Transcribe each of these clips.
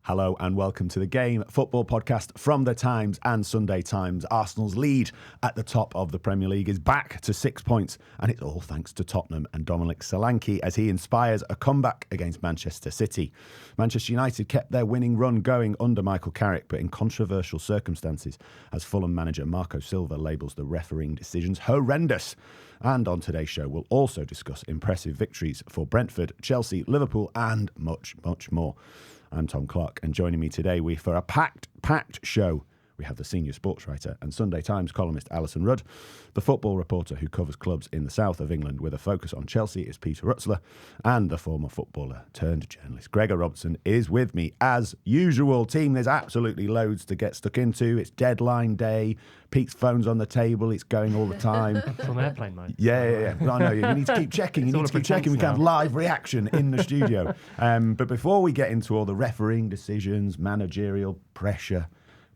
Hello and welcome to the Game Football Podcast from the Times and Sunday Times. Arsenal's lead at the top of the Premier League is back to 6 points, and it's all thanks to Tottenham and Dominic Solanke as he inspires a comeback against Manchester City. Manchester United kept their winning run going under Michael Carrick, but in controversial circumstances, as Fulham manager Marco Silva labels the refereeing decisions horrendous. And on today's show, we'll also discuss impressive victories for Brentford, Chelsea, Liverpool, and much, much more. I'm Tom Clarke, and joining me today, for a packed show, we have the senior sports writer and Sunday Times columnist Alyson Rudd. The football reporter who covers clubs in the south of England with a focus on Chelsea is Peter Rutzler, and the former footballer turned journalist Gregor Robertson is with me as usual. Team, there's absolutely loads to get stuck into. It's deadline day. Pete's phone's on the table. It's going all the time. From airplane mode. Yeah. I know. You need to keep checking. We can have live reaction in the studio. But before we get into all the refereeing decisions, managerial pressure,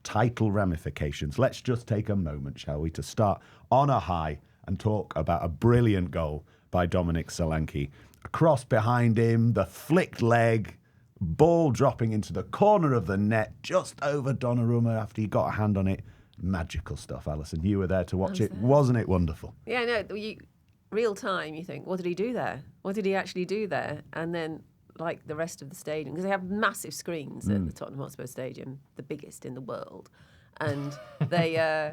title ramifications, let's just take a moment, shall we, to start on a high and talk about a brilliant goal by Dominic Solanke. A cross behind him, the flicked leg, ball dropping into the corner of the net, just over Donnarumma after he got a hand on it. Magical stuff, Alyson. You were there to watch it. Wasn't it wonderful? Yeah, no, real time, you think, what did he do there? What did he actually do there? And then, like the rest of the stadium, because they have massive screens at the Tottenham Hotspur Stadium, the biggest in the world, and they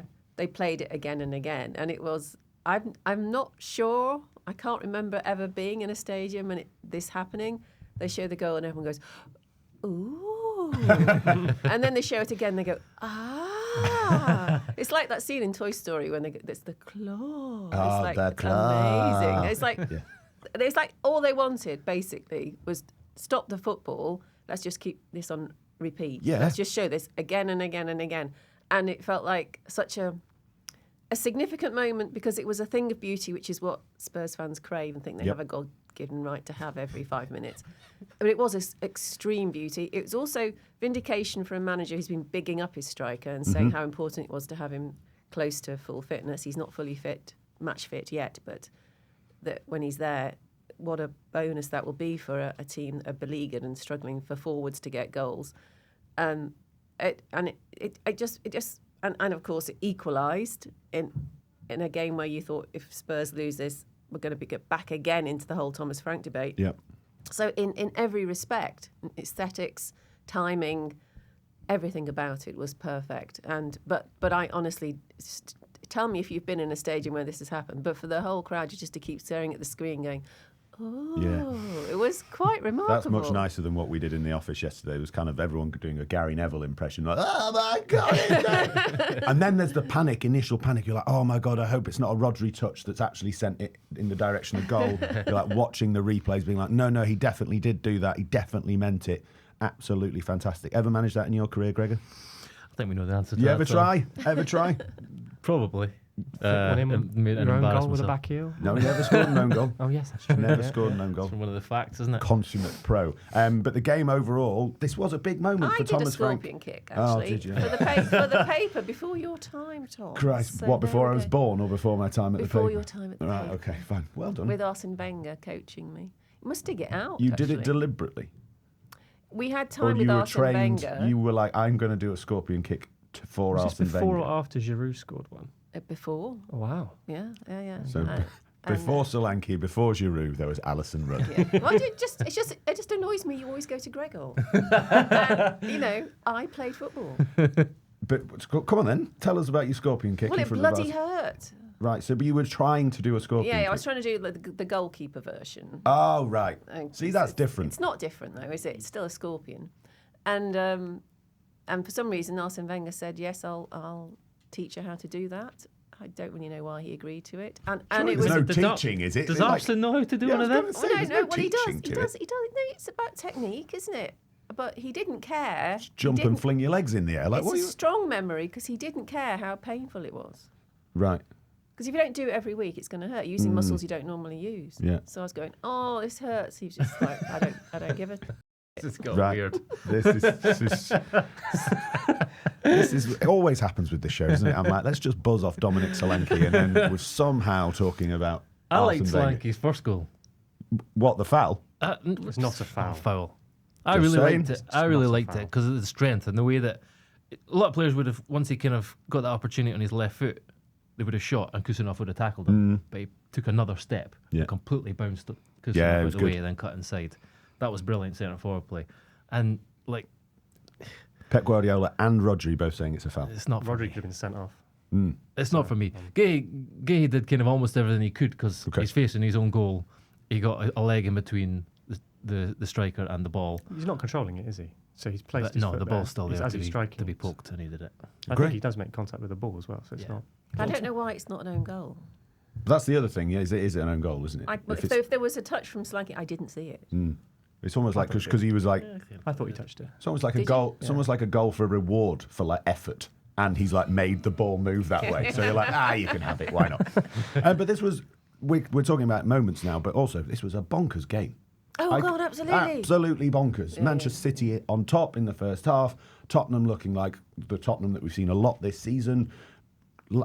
played it again and again, and it was. I'm not sure. I can't remember ever being in a stadium and this happening. They show the goal and everyone goes, "Ooh," and then they show it again. They go, "Ah." It's like that scene in Toy Story when it's the claw. Oh, it's like the claw. amazing. It's like. Yeah. It's like all they wanted, basically, was stop the football. Let's just keep this on repeat. Yeah. Let's just show this again and again and again. And it felt like such a significant moment because it was a thing of beauty, which is what Spurs fans crave and think they have a God-given right to have every 5 minutes. But it was extreme beauty. It was also vindication for a manager who's been bigging up his striker and saying how important it was to have him close to full fitness. He's not fully fit, match fit yet, but that when he's there, what a bonus that will be for a team that are beleaguered and struggling for forwards to get goals. And of course it equalised in a game where you thought if Spurs lose this, we're going to get back again into the whole Thomas Frank debate. Yep. So in every respect, aesthetics, timing, everything about it was perfect. But I honestly. Tell me if you've been in a stadium where this has happened. But for the whole crowd, just to keep staring at the screen going, it was quite remarkable. That's much nicer than what we did in the office yesterday. It was kind of everyone doing a Gary Neville impression, like, oh my God. And then there's the initial panic. You're like, oh my God, I hope it's not a Rodri touch that's actually sent it in the direction of goal. You're like watching the replays being like, no, he definitely did do that. He definitely meant it. Absolutely fantastic. Ever managed that in your career, Gregor? I think we know the answer to you that. Ever try? Probably. Your own goal with a back heel? No, he never scored an own goal. Oh, yes, that's true. Never scored an own goal. It's from one of the facts, isn't it? Consummate pro. But the game overall, this was a big moment for Thomas Frank. I did a scorpion kick, actually. Oh, did you? For the paper, before your time, Tom. Christ, so before I was born or before my time at the paper? Before your time at the paper. Right, okay, fine. Well done. With Arsene Wenger coaching me. You must dig it out, You actually. did it deliberately? We had time with Arsene Wenger. You were like, I'm going to do a scorpion kick for Was Arsene this Wenger. before or after Giroud scored one? Before. Oh, wow. Yeah. So before Solanke, before Giroud, there was Alyson Rudd. Yeah. Well, it just annoys me. You always go to Gregor. And, I played football. But come on then, tell us about your scorpion kick. Well, it bloody hurt. Right, so but you were trying to do a scorpion kick. Yeah, I was trying to do the goalkeeper version. Oh, right. See, that's different. It's not different, though, is it? It's still a scorpion. And for some reason, Arsene Wenger said, yes, I'll teach her how to do that. I don't really know why he agreed to it. And it was no teaching, is it? Does Arsene know how to do one of them? No, well, he does. No, it's about technique, isn't it? But he didn't care. Just jump and fling your legs in the air. Like, it's a strong memory because he didn't care how painful it was. Right. Because if you don't do it every week, it's going to hurt. You're using muscles you don't normally use. Yeah. So I was going, oh, this hurts. He was just like, I don't give a. This has got weird. This is it always happens with the show, doesn't it? I'm like, let's just buzz off Dominic Solanke, and then we're somehow talking about I like Arsene Wenger. Solanke's first goal. What, the foul? It was not a foul. I really liked it. I really liked it because of the strength and the way that a lot of players would have, once he kind of got that opportunity on his left foot, they would have shot and Kusanov would have tackled him. But he took another step and completely bounced Kusanov out of the way and then cut inside. That was brilliant centre forward play. And like Pep Guardiola and Rodri both saying it's a foul. It's not. Rodri could have been sent off. It's not for me. Gay did kind of almost everything he could because he's facing his own goal. He got a leg in between the striker and the ball. He's not controlling it, is he? So he's placed his foot the ball's still there as to he's be striking poked, and he did it. I think he does make contact with the ball as well, so it's not. I don't know why it's not an own goal. That's the other thing, is it is an own goal, isn't it? If there was a touch from Solanke, I didn't see it. It's almost like because he was like, I thought he touched it. it's almost like a goal. It's almost like a goal for a reward for like effort, and he's like made the ball move that way. So you're like, you can have it. Why not? But this was we're talking about moments now, but also this was a bonkers game. Oh, God, absolutely. Absolutely bonkers. Manchester City on top in the first half. Tottenham looking like the Tottenham that we've seen a lot this season.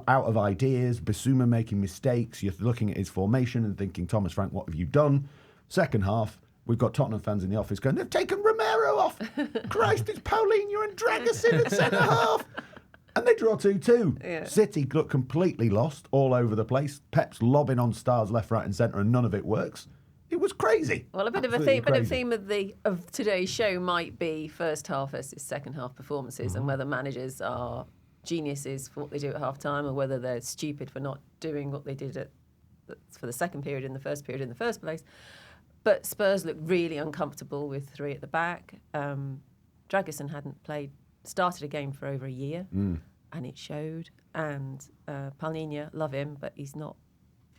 Out of ideas. Bissouma making mistakes. You're looking at his formation and thinking, Thomas Frank, what have you done? Second half, we've got Tottenham fans in the office going, they've taken Romero off. Christ, it's Paulinho and Dragusin at centre half. And they draw 2-2. Yeah. City look completely lost all over the place. Pep's lobbing on stars left, right and centre and none of it works. It was crazy. Well, a bit of a theme of today's show might be first half versus second half performances, and whether managers are geniuses for what they do at half time, or whether they're stupid for not doing what they did for the second period in the first period in the first place. But Spurs looked really uncomfortable with three at the back. Dragusin hadn't started a game for over a year, and it showed. And Paulinho, love him, but he's not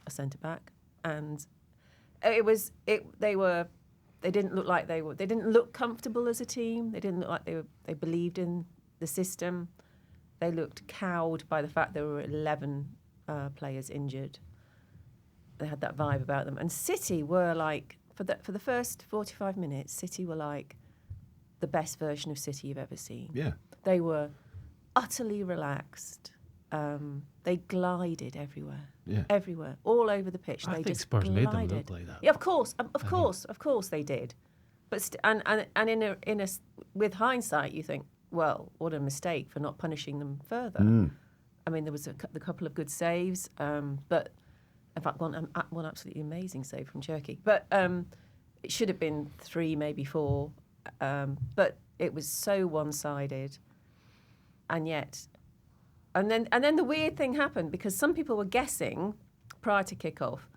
a centre back. And they didn't look comfortable as a team. They didn't look like they believed in the system. They looked cowed by the fact there were 11 players injured. They had that vibe about them. And City were like, for the first 45 minutes, City were like the best version of City you've ever seen. Yeah. They were utterly relaxed. They glided everywhere. Yeah. Everywhere, all over the pitch. I They think just Spurs glided. made them look like that. Yeah, of course they did. But with hindsight, you think, well, what a mistake for not punishing them further. I mean, there was a couple of good saves, but in fact, one absolutely amazing save from Turkey. But it should have been 3, maybe 4. But it was so one-sided, and yet. And then the weird thing happened, because some people were guessing prior to kick-off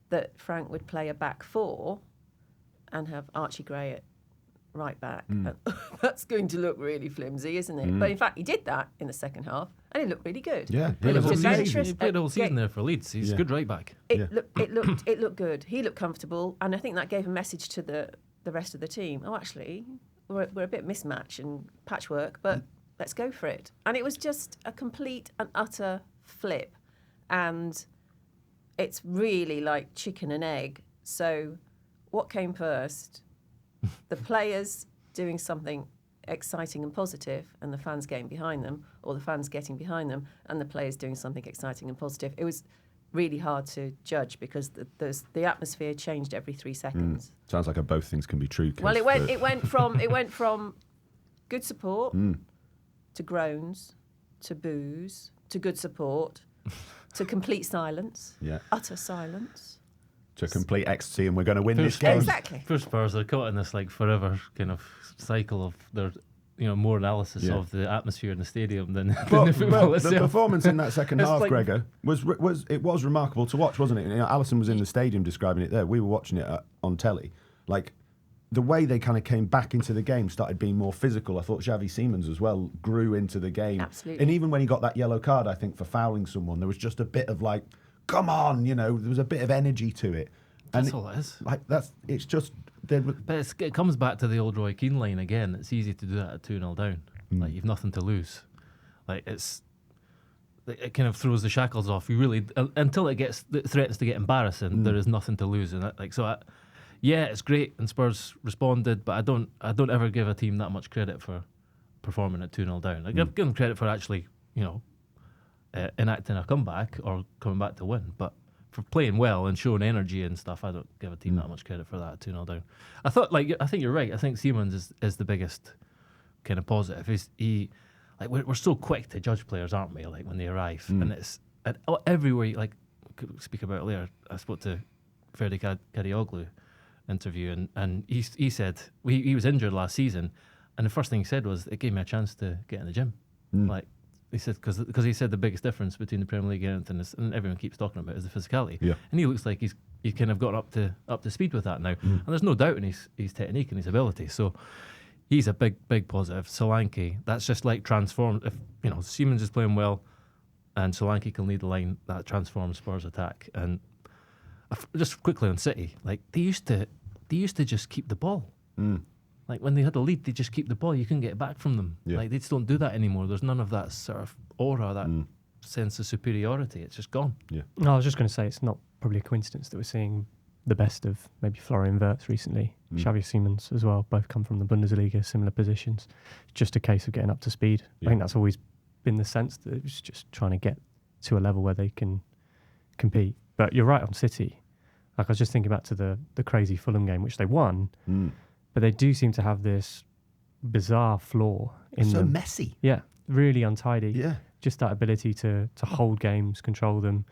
that Frank would play a back 4 and have Archie Gray at right back. That's going to look really flimsy, isn't it? But in fact, he did that in the second half, and he looked really good. Yeah, he looked adventurous. He played the whole season there for Leeds. He's a good right back. It looked good. He looked comfortable, and I think that gave a message to the rest of the team. Oh, actually, we're a bit mismatched and patchwork, but let's go for it. And it was just a complete and utter flip. And it's really like chicken and egg. So what came first? The players doing something exciting and positive and the fans getting behind them, or the fans getting behind them and the players doing something exciting and positive. It was really hard to judge because the atmosphere changed every 3 seconds. Sounds like both things can be true. Well, it went from good support to groans, to boos, to good support, to complete silence, utter silence. To complete ecstasy, and we're going to win this game. Exactly. For Spurs, they're caught in this like forever kind of cycle of their, more analysis of the atmosphere in the stadium than the football itself. The performance in that second half, like, Gregor, was remarkable to watch, wasn't it? Alyson was in the stadium describing it there. We were watching it on telly. Like, the way they kind of came back into the game, started being more physical. I thought Xavi Simons as well grew into the game. Absolutely. And even when he got that yellow card, I think, for fouling someone, there was just a bit of like, come on, there was a bit of energy to it. That's all it is. It's just... But it comes back to the old Roy Keane line again. It's easy to do that at 2-0 down. Like, you've nothing to lose. Like, it kind of throws the shackles off. You really, until it threatens to get embarrassing, there is nothing to lose. And it's great, and Spurs responded, but I don't ever give a team that much credit for performing at 2-0 down. I give them credit for actually, enacting a comeback or coming back to win. But for playing well and showing energy and stuff. I don't give a team that much credit for that 2-0 down. I think you're right. I think Siemens is the biggest kind of positive. We're so quick to judge players, aren't we? Like when they arrive, and it's everywhere. Like we could speak about it later. I spoke to Ferdi Karioglu interview, and he said he was injured last season, and the first thing he said was it gave me a chance to get in the gym. Like he said, because he said the biggest difference between the Premier League and anything is, and everyone keeps talking about, is the physicality. Yeah. And he looks like he's kind of got up to speed with that now, and there's no doubt in his technique and his ability. So he's a big positive. Solanke, that's just like transformed. If Siemens is playing well, and Solanke can lead the line, that transforms Spurs' attack. And just quickly on City, like they used to just keep the ball. Like when they had the lead, they just keep the ball. You couldn't get it back from them. Yeah. Like they just don't do that anymore. There's none of that sort of aura, that sense of superiority. It's just gone. Yeah. No, I was just going to say it's not probably a coincidence that we're seeing the best of maybe Florian Wirtz recently, Xavi Simons as well. Both come from the Bundesliga, similar positions. It's just a case of getting up to speed. Yeah. I think that's always been the sense, that it's just trying to get to a level where they can compete. But you're right on City. Like I was just thinking back to the crazy Fulham game, which they won. But they do seem to have this bizarre flaw in them. So messy. Yeah, really untidy. Yeah. Just that ability to hold games, control them.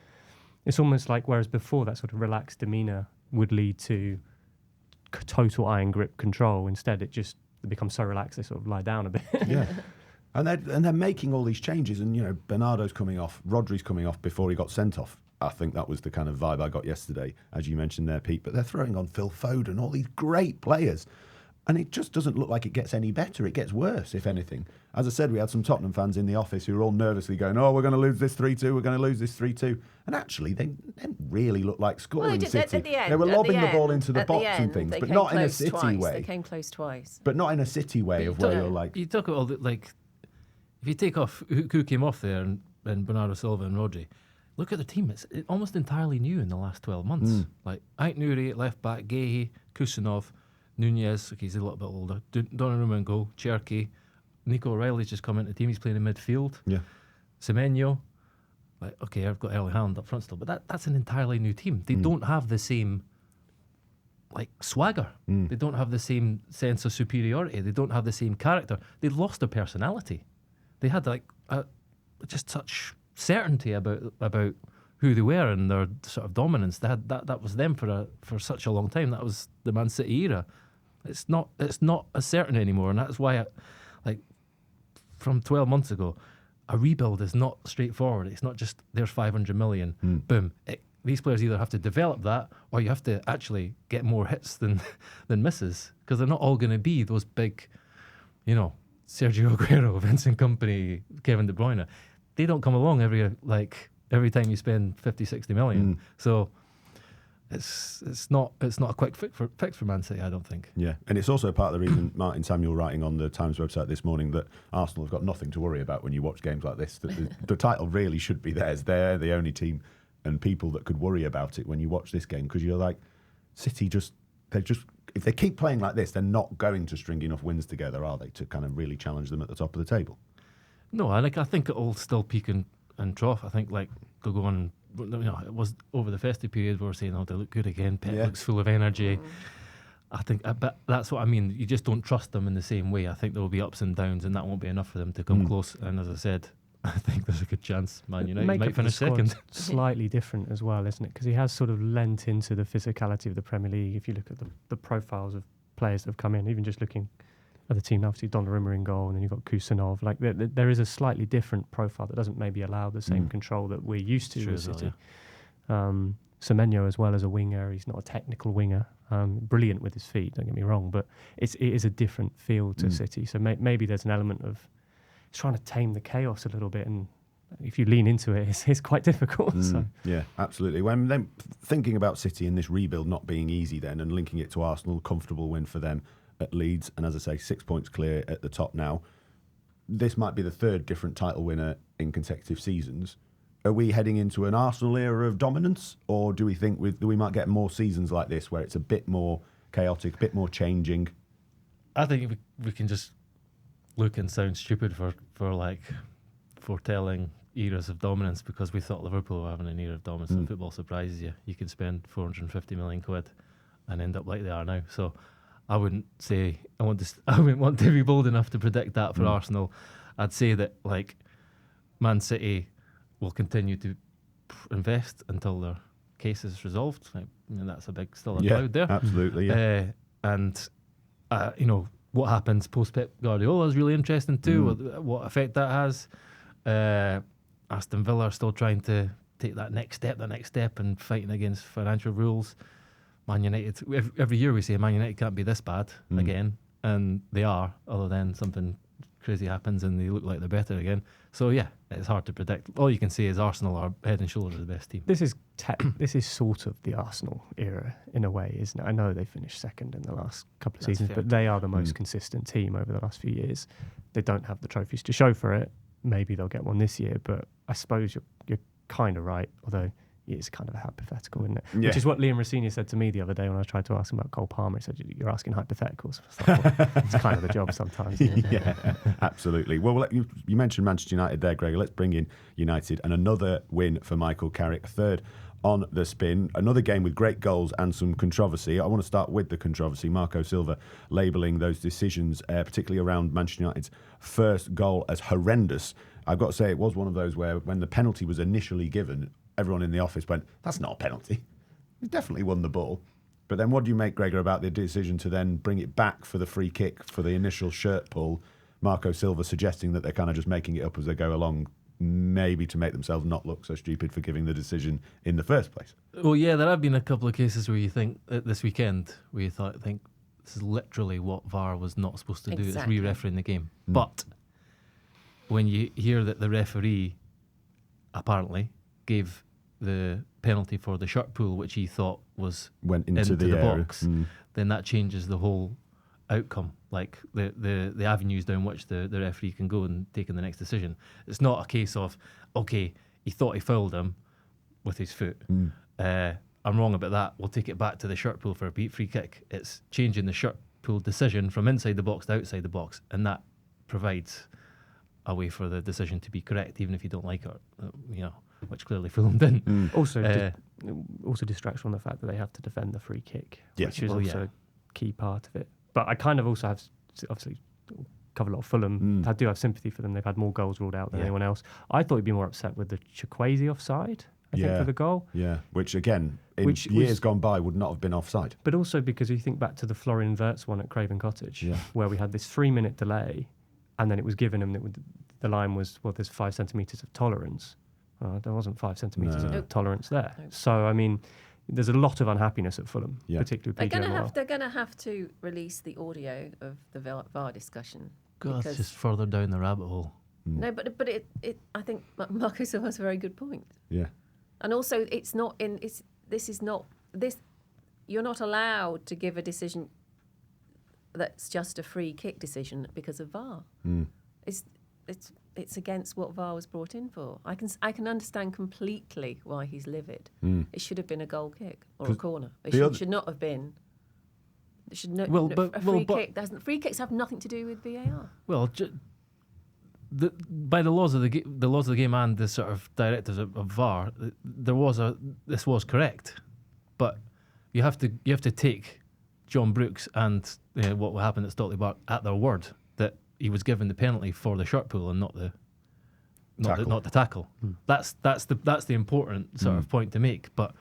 It's almost like, whereas before that sort of relaxed demeanour would lead to total iron grip control, instead it becomes so relaxed they sort of lie down a bit. Yeah. And they're making all these changes, and Bernardo's coming off, Rodri's coming off before he got sent off. I think that was the kind of vibe I got yesterday, as you mentioned there, Pete. But they're throwing on Phil Foden, all these great players. And it just doesn't look like it gets any better. It gets worse, if anything. As I said, we had some Tottenham fans in the office who were all nervously going, we're going to lose this 3-2, we're going to lose this 3-2. And actually, they didn't really look like scoring City. At the end, they were lobbing the ball into the box and things, but not in a City twice. way. They came close twice. But not in a City way of where you're like... You talk about all the, like, if you take off who came off there and Bernardo Silva and Rodri, look at the team. It's almost entirely new in the last 12 months. Like, Ait Nouri at left back, Gehi, Kusanov, Nunez, he's a little bit older, Donnarumma in goal, Cherky, Nico O'Reilly's just come into the team, he's playing in midfield. Yeah. Semenyo, like, okay, I've got Erling Haaland up front still, but that's an entirely new team. They don't have the same, like, swagger. They don't have the same sense of superiority. They don't have the same character. They've lost their personality. They had, like, just such certainty about who they were and their sort of dominance. They had that was them for such a long time. That was the Man City era. It's not as certain anymore, and that's why, from 12 months ago, a rebuild is not straightforward. It's not just there's 500 million, boom. These players either have to develop that, or you have to actually get more hits than misses, because they're not all going to be those big, Sergio Aguero, Vincent Kompany, Kevin De Bruyne. They don't come along every time you spend 50-60 million. So it's not a quick fix for Man City, I don't think. Yeah, and it's also part of the reason Martin Samuel writing on the Times website this morning that Arsenal have got nothing to worry about when you watch games like this. The title really should be theirs. They're the only team and people that could worry about it when you watch this game, because you're like, City if they keep playing like this, they're not going to string enough wins together, are they, to kind of really challenge them at the top of the table? No, I think it'll still peak and trough. I think they'll go on. It was over the festive period we were saying, they look good again. Pep looks full of energy. I think, but that's what I mean. You just don't trust them in the same way. I think there will be ups and downs, and that won't be enough for them to come close. And as I said, I think there's a good chance Man United might finish second. Slightly different as well, isn't it? Because he has sort of lent into the physicality of the Premier League. If you look at the profiles of players that have come in, even just looking at the team, obviously Donnarumma in goal, and then you've got Kusanov. Like there is a slightly different profile that doesn't maybe allow the same control that we're used to in City. Semenyo as well as a winger. He's not a technical winger. Brilliant with his feet, don't get me wrong, but it is a different feel to City. So maybe there's an element of trying to tame the chaos a little bit, and if you lean into it, it's quite difficult. So. Yeah, absolutely. When then thinking about City and this rebuild not being easy then, and linking it to Arsenal, comfortable win for them at Leeds, and as I say, 6 points clear at the top now. This might be the third different title winner in consecutive seasons. Are we heading into an Arsenal era of dominance, or do we think we might get more seasons like this where it's a bit more chaotic, a bit more changing? I think we can just look and sound stupid for like foretelling eras of dominance because we thought Liverpool were having an era of dominance. And football surprises you. You can spend 450 million quid and end up like they are now. So I wouldn't say I wouldn't want to be bold enough to predict that for Arsenal. I'd say that like Man City will continue to invest until their case is resolved. Like, that's still a cloud there. Absolutely. Yeah. And what happens post Pep Guardiola is really interesting too. What effect that has. Aston Villa are still trying to take that next step and fighting against financial rules. Man United, every year we say Man United can't be this bad again, and they are, other than something crazy happens and they look like they're better again. So yeah, it's hard to predict. All you can say is Arsenal are head and shoulders the best team. This is sort of the Arsenal era in a way, isn't it? I know they finished second in the last couple of seasons, but they are the most consistent team over the last few years. They don't have the trophies to show for it. Maybe they'll get one this year, but I suppose you're kind of right, although it's kind of a hypothetical, isn't it? Yeah. Which is what Liam Rossini said to me the other day when I tried to ask him about Cole Palmer. He said, you're asking hypotheticals. Like, well, it's kind of the job sometimes. Yeah, absolutely. Well, you mentioned Manchester United there, Gregor. Let's bring in United and another win for Michael Carrick, third on the spin. Another game with great goals and some controversy. I want to start with the controversy. Marco Silva labelling those decisions, particularly around Manchester United's first goal, as horrendous. I've got to say, it was one of those where when the penalty was initially given, everyone in the office went, that's not a penalty. He definitely won the ball. But then what do you make, Gregor, about the decision to then bring it back for the free kick for the initial shirt pull? Marco Silva suggesting that they're kind of just making it up as they go along, maybe to make themselves not look so stupid for giving the decision in the first place. Well, yeah, there have been a couple of cases where you think, this weekend, where you think this is literally what VAR was not supposed to do. It's re-refereeing the game. But when you hear that the referee apparently gave the penalty for the shirt pull, which he thought went into the box, then that changes the whole outcome, like the avenues down which the referee can go in taking the next decision. It's not a case of, okay, he thought he fouled him with his foot. I'm wrong about that. We'll take it back to the shirt pull for a free kick. It's changing the shirt pull decision from inside the box to outside the box, and that provides a way for the decision to be correct, even if you don't like it, which clearly Fulham didn't. Also distracts from the fact that they have to defend the free kick, which is also a key part of it. But I kind of also have, obviously, covered a lot of Fulham. I do have sympathy for them. They've had more goals ruled out than anyone else. I thought he'd be more upset with the Chukwueze offside, I think, for the goal. Yeah, which again, in years gone by, would not have been offside. But also because you think back to the Florian Wirtz one at Craven Cottage, where we had this 3-minute delay, and then it was given him that the line was, there's 5 centimetres of tolerance. There wasn't 5 centimetres of tolerance there. No. So, I mean, there's a lot of unhappiness at Fulham, particularly with They're going to have to release the audio of the VAR discussion. God, it's just further down the rabbit hole. No, but I think Marco Silva has a very good point. Yeah. And also, you're not allowed to give a decision that's just a free kick decision because of VAR. It's against what VAR was brought in for. I can understand completely why he's livid. It should have been a goal kick or a corner. It should not have been. It should not. Free kicks have nothing to do with VAR. Well, by the laws of the game and the sort of directives of VAR, this was correct, but you have to take John Brooks and what happened at Stockley Park at their word that he was given the penalty for the shirt pull and not the tackle. That's the important sort of point to make. But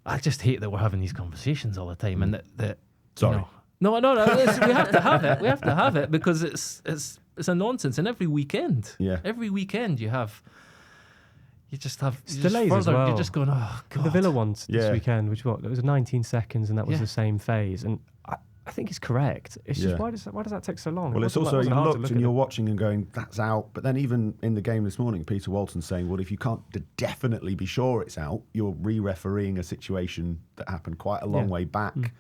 I just hate that we're having these conversations all the time, and that sorry. No, we have to have it. We have to have it because it's a nonsense. And every weekend, you just have delays as well. You're just going, oh God. The Villa ones this weekend, which it was 19 seconds, and that was the same phase. And I think it's correct. It's just why does that take so long? Well, it's also you looked and you're watching and going, that's out. But then even in the game this morning, Peter Walton saying, well, if you can't definitely be sure it's out, you're re-refereeing a situation that happened quite a long way back.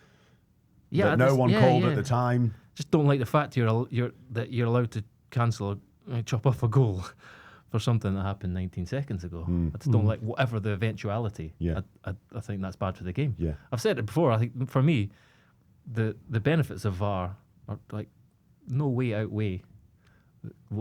That no one called at the time. Just don't like the fact you're allowed to cancel or chop off a goal for something that happened 19 seconds ago. I just don't like whatever the eventuality. I think that's bad for the game. I've said it before. I think for me, the benefits of VAR are like no way outweigh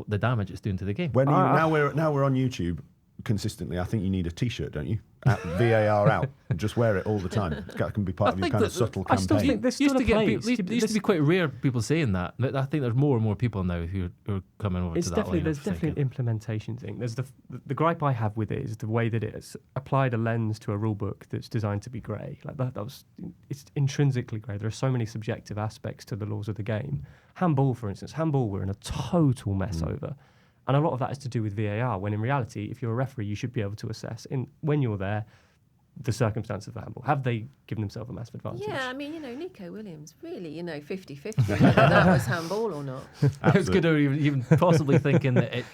the damage it's doing to the game. Now we're on YouTube consistently. I think you need a T-shirt, don't you? VAR out. Just wear it all the time. That can be part of your kind of subtle campaign. I still think there's still a place. It used to be quite rare people saying that. I think there's more and more people now who are coming over to that line. There's definitely an implementation thing. There's the gripe I have with it is the way that it's applied a lens to a rule book that's designed to be grey. Like it's intrinsically grey. There are so many subjective aspects to the laws of the game. Handball, for instance, we're in a total mess over. And a lot of that is to do with VAR, when in reality, if you're a referee, you should be able to assess, when you're there, the circumstances of the handball. Have they given themselves a massive advantage? Yeah, I mean, Nico Williams, really, 50-50, whether that was handball or not. It was good, or even possibly thinking that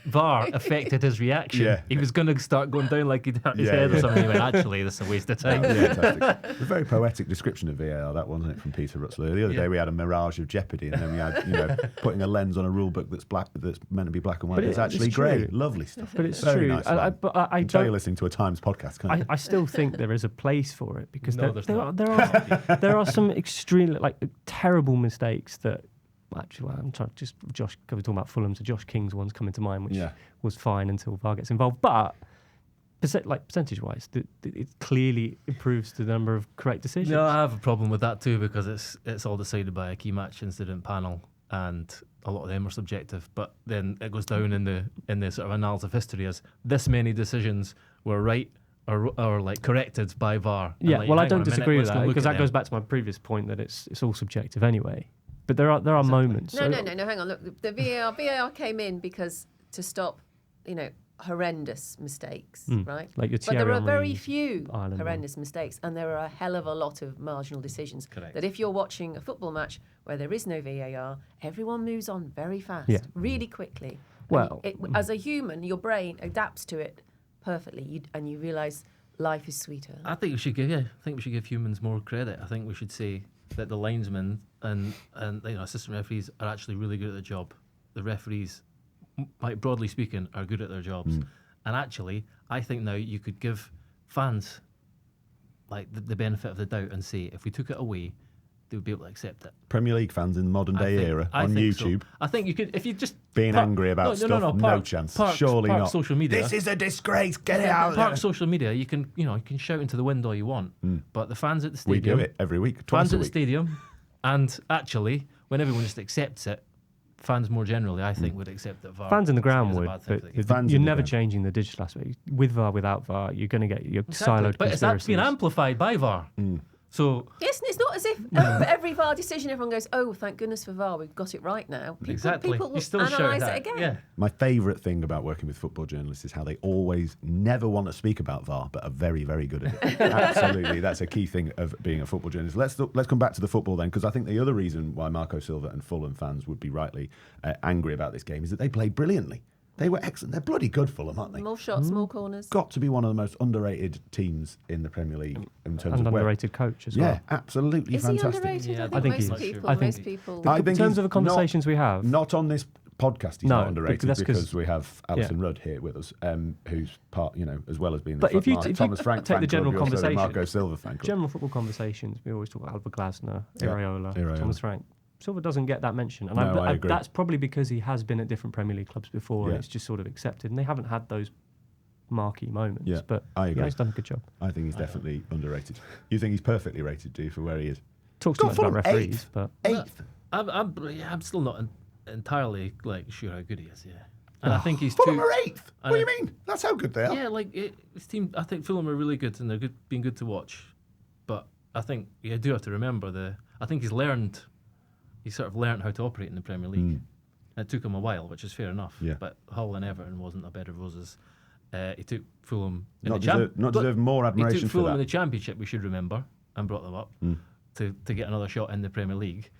VAR affected his reaction. Yeah. He was going to start going down like he'd hurt his head or something. He went, actually, this is a waste of time. Fantastic. A very poetic description of VAR, that wasn't it, from Peter Rutzler. The other day we had a mirage of jeopardy, and then we had, putting a lens on a rule book that's meant to be black and white. It's actually grey. Lovely stuff. But it's very true. Nice I can tell you're listening to a Times podcast, can't you? I still think there is a place for it, because No, there are some extremely terrible mistakes that actually I'm trying just Josh, because we're talking about Fulham, so Josh King's one's coming to mind, which was fine until VAR gets involved, but percentage wise it clearly improves the number of correct decisions. No, I have a problem with that too, because it's all decided by a key match incident panel, and a lot of them are subjective, but then it goes down in the sort of annals of history as this many decisions were right or like corrected by VAR. Yeah, I don't disagree with that, because that goes back to my previous point that it's all subjective anyway. But there are moments. No, hang on. Look, the VAR came in because to stop, horrendous mistakes, right? Like your but there are very Henry few Ireland horrendous mistakes, and there are a hell of a lot of marginal decisions. Correct. That if you're watching a football match where there is no VAR, everyone moves on very fast, really quickly. Well, as a human, your brain adapts to it perfectly, and you realise life is sweeter. I think we should give humans more credit. I think we should say that the linesmen and assistant referees are actually really good at the job. The referees, like broadly speaking, are good at their jobs. And actually, I think now you could give fans like the benefit of the doubt and say, if we took it away, they would be able to accept it. Premier League fans in the modern day era on YouTube. So. I think you could, if you just being angry about stuff, no chance. Surely not. Social media. This is a disgrace. Get it out. Park social media. You can shout into the wind all you want, but the fans at the stadium. We do it every week. Fans at the stadium, and actually, when everyone just accepts it, fans more generally, I think, would accept that VAR. Fans in the ground would, but you're never ground. changing the digital aspect. With VAR, without VAR, you're going to get your siloed but conspiracies. But it's being amplified by VAR. So yes, and it's not as if every VAR decision everyone goes, "Oh, thank goodness for VAR, we've got it right now." People you still analyse it again. Yeah. My favourite thing about working with football journalists is how they always never want to speak about VAR, but are very, very good at it. Absolutely, that's a key thing of being a football journalist. Let's come back to the football then, because I think the other reason why Marco Silva and Fulham fans would be rightly angry about this game is that they played brilliantly. They were excellent. They're bloody good, Fulham, aren't they? More shots, more corners. Got to be one of the most underrated teams in the Premier League in terms and of underrated coach as well. Yeah, absolutely is fantastic. He underrated? Yeah, I think he most is. people. I think Most he- people. I think In terms he's of the conversations we have, Not on this podcast, he's No, not underrated that's 'cause- because we have Alyson Rudd here with us, who's part, as well as being But a if you Thomas Frank take fan the general club, you're also the conversation, Marco Silva fan club. general football conversations, we always talk about Alba Glasner, Yeah, Iraola, Iraola. Thomas Frank. Silva doesn't get that mention, and No, I agree. that's probably because he has been at different Premier League clubs before, Yeah. and it's just sort of accepted, and they haven't had those marquee moments. Yeah, but I agree. he's done a good job. I think he's definitely underrated. You think he's perfectly rated, do you, for where he is? Talks too Got much about Fulham referees, but Eighth. I'm still not entirely sure how good he is. Yeah, and I think he's Fulham too. are eighth. What do you mean? That's how good they are. Yeah, his team. I think Fulham are really good, and they're being good to watch. But I think you do have to remember I think he's sort of learned how to operate in the Premier League. And it took him a while, which is fair enough. Yeah. But Hull and Everton wasn't a bed of roses. He took Fulham in Not the deserve more He admiration took for Fulham in that. the Championship, we should remember, and brought them up to get another shot in the Premier League.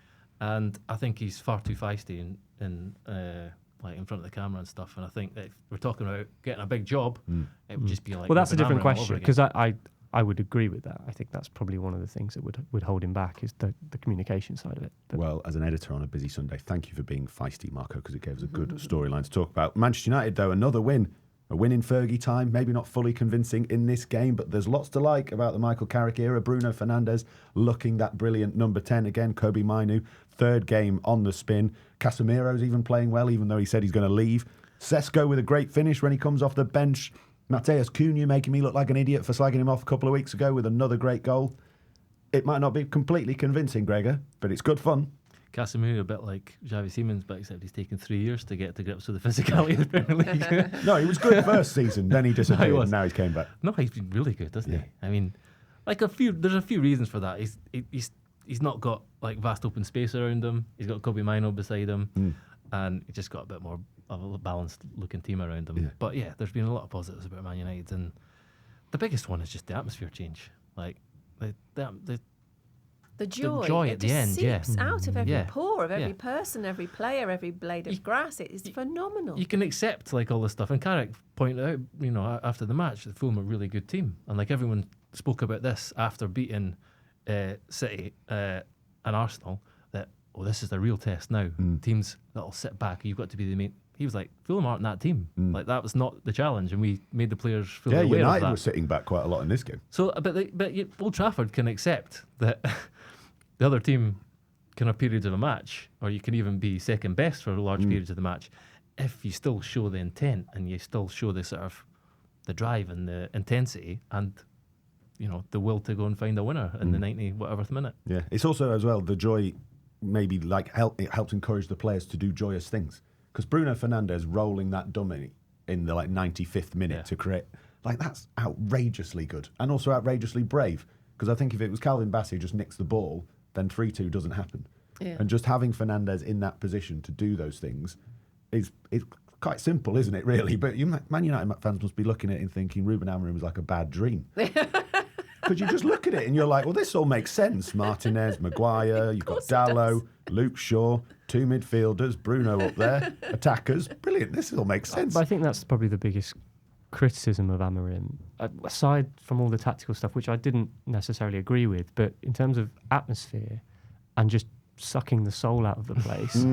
And I think he's far too feisty in front of the camera and stuff. And I think that if we're talking about getting a big job, it would just be like. well, that's a Ruben different Amorim all over question, again. because I would agree with that. I think that's probably one of the things that would hold him back is the communication side of it. But Well, as an editor on a busy Sunday, thank you for being feisty, Marco, because it gave us a good storyline to talk about. Manchester United, though, another win. A win in Fergie time, maybe not fully convincing in this game, but there's lots to like about the Michael Carrick era. Bruno Fernandes looking that brilliant number 10 again. Kobe Mainu, third game on the spin. Casemiro's even playing well, even though he said he's going to leave. Sesko with a great finish when he comes off the bench. Mateus Cunha making me look like an idiot for slagging him off a couple of weeks ago with another great goal. It might not be completely convincing, Gregor, but it's good fun. Casemiro a bit like Xavi Simons, but except he's taken 3 years to get to grips with the physicality of the Premier League. No, he was good first season, then he disappeared, and now he's came back. No, he's been really good, doesn't he? I mean, there's a few reasons for that. He's not got like vast open space around him. He's got Kobe Mino beside him, and he's just got a bit more of a balanced looking team around him. Yeah. But yeah, there's been a lot of positives about Man United, and the biggest one is just the atmosphere change. Like the joy at the end, seeps out of every pore of every person, every player, every blade of grass. It is phenomenal. You can accept like all this stuff, and Clarke pointed out, after the match, that Fulham are a really good team, and like everyone spoke about this after beating City and Arsenal, that this is the real test now. Teams that'll sit back, you've got to be the main. He was like, Fulham aren't that team. Like that was not the challenge, and we made the players fully aware of that. Yeah, United were sitting back quite a lot in this game. So, but Old Trafford can accept that the other team can have periods of a match, or you can even be second best for large periods of the match, if you still show the intent and you still show the sort of the drive and the intensity and the will to go and find a winner in the 90 whatever minute. Yeah, it's also as well the joy. Maybe like it helps encourage the players to do joyous things. Because Bruno Fernandes rolling that dummy in the 95th minute to create, that's outrageously good and also outrageously brave. Because I think if it was Calvin Bassey who just nicks the ball, then 3-2 doesn't happen. Yeah. And just having Fernandes in that position to do those things is quite simple, isn't it, really? But Man United fans must be looking at it and thinking Ruben Amorim is like a bad dream. Because you just look at it and you're like, well, this all makes sense. Martinez, Maguire, you've got Dalot, Luke Shaw, 2 midfielders, Bruno up there, attackers. Brilliant. This all makes sense. But I think that's probably the biggest criticism of Amorim, aside from all the tactical stuff, which I didn't necessarily agree with, but in terms of atmosphere and just sucking the soul out of the place,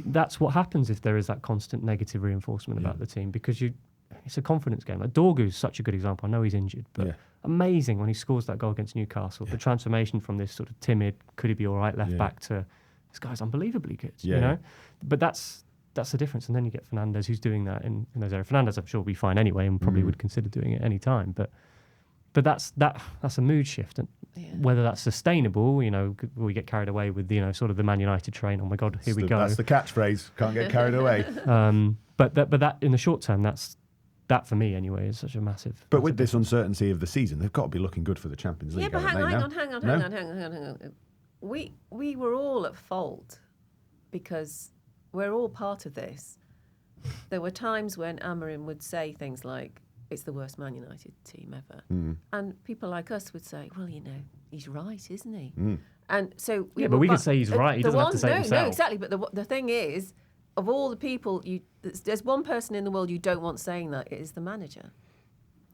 that's what happens if there is that constant negative reinforcement about the team, because it's a confidence game. Like Dorgu's such a good example. I know he's injured, but amazing when he scores that goal against Newcastle. The transformation from this sort of timid, could he be all right left back to this guy's unbelievably good, But that's the difference. And then you get Fernandes who's doing that in those areas. Fernandes, I'm sure, will be fine anyway and probably would consider doing it any time. But that's a mood shift. And whether that's sustainable, will we get carried away with, sort of the Man United train? Oh my God, here we go. That's the catchphrase. Can't get carried away. But that in the short term, that for me anyway is such a massive. But with this uncertainty of the season, they've got to be looking good for the Champions League. Yeah, but hang on. We were all at fault because we're all part of this. There were times when Amorim would say things like, it's the worst Man United team ever. And people like us would say, well, he's right, isn't he? And so but we can say he's right. He doesn't have to say himself. No, exactly. But the thing is, of all the people, there's one person in the world you don't want saying that. It is the manager.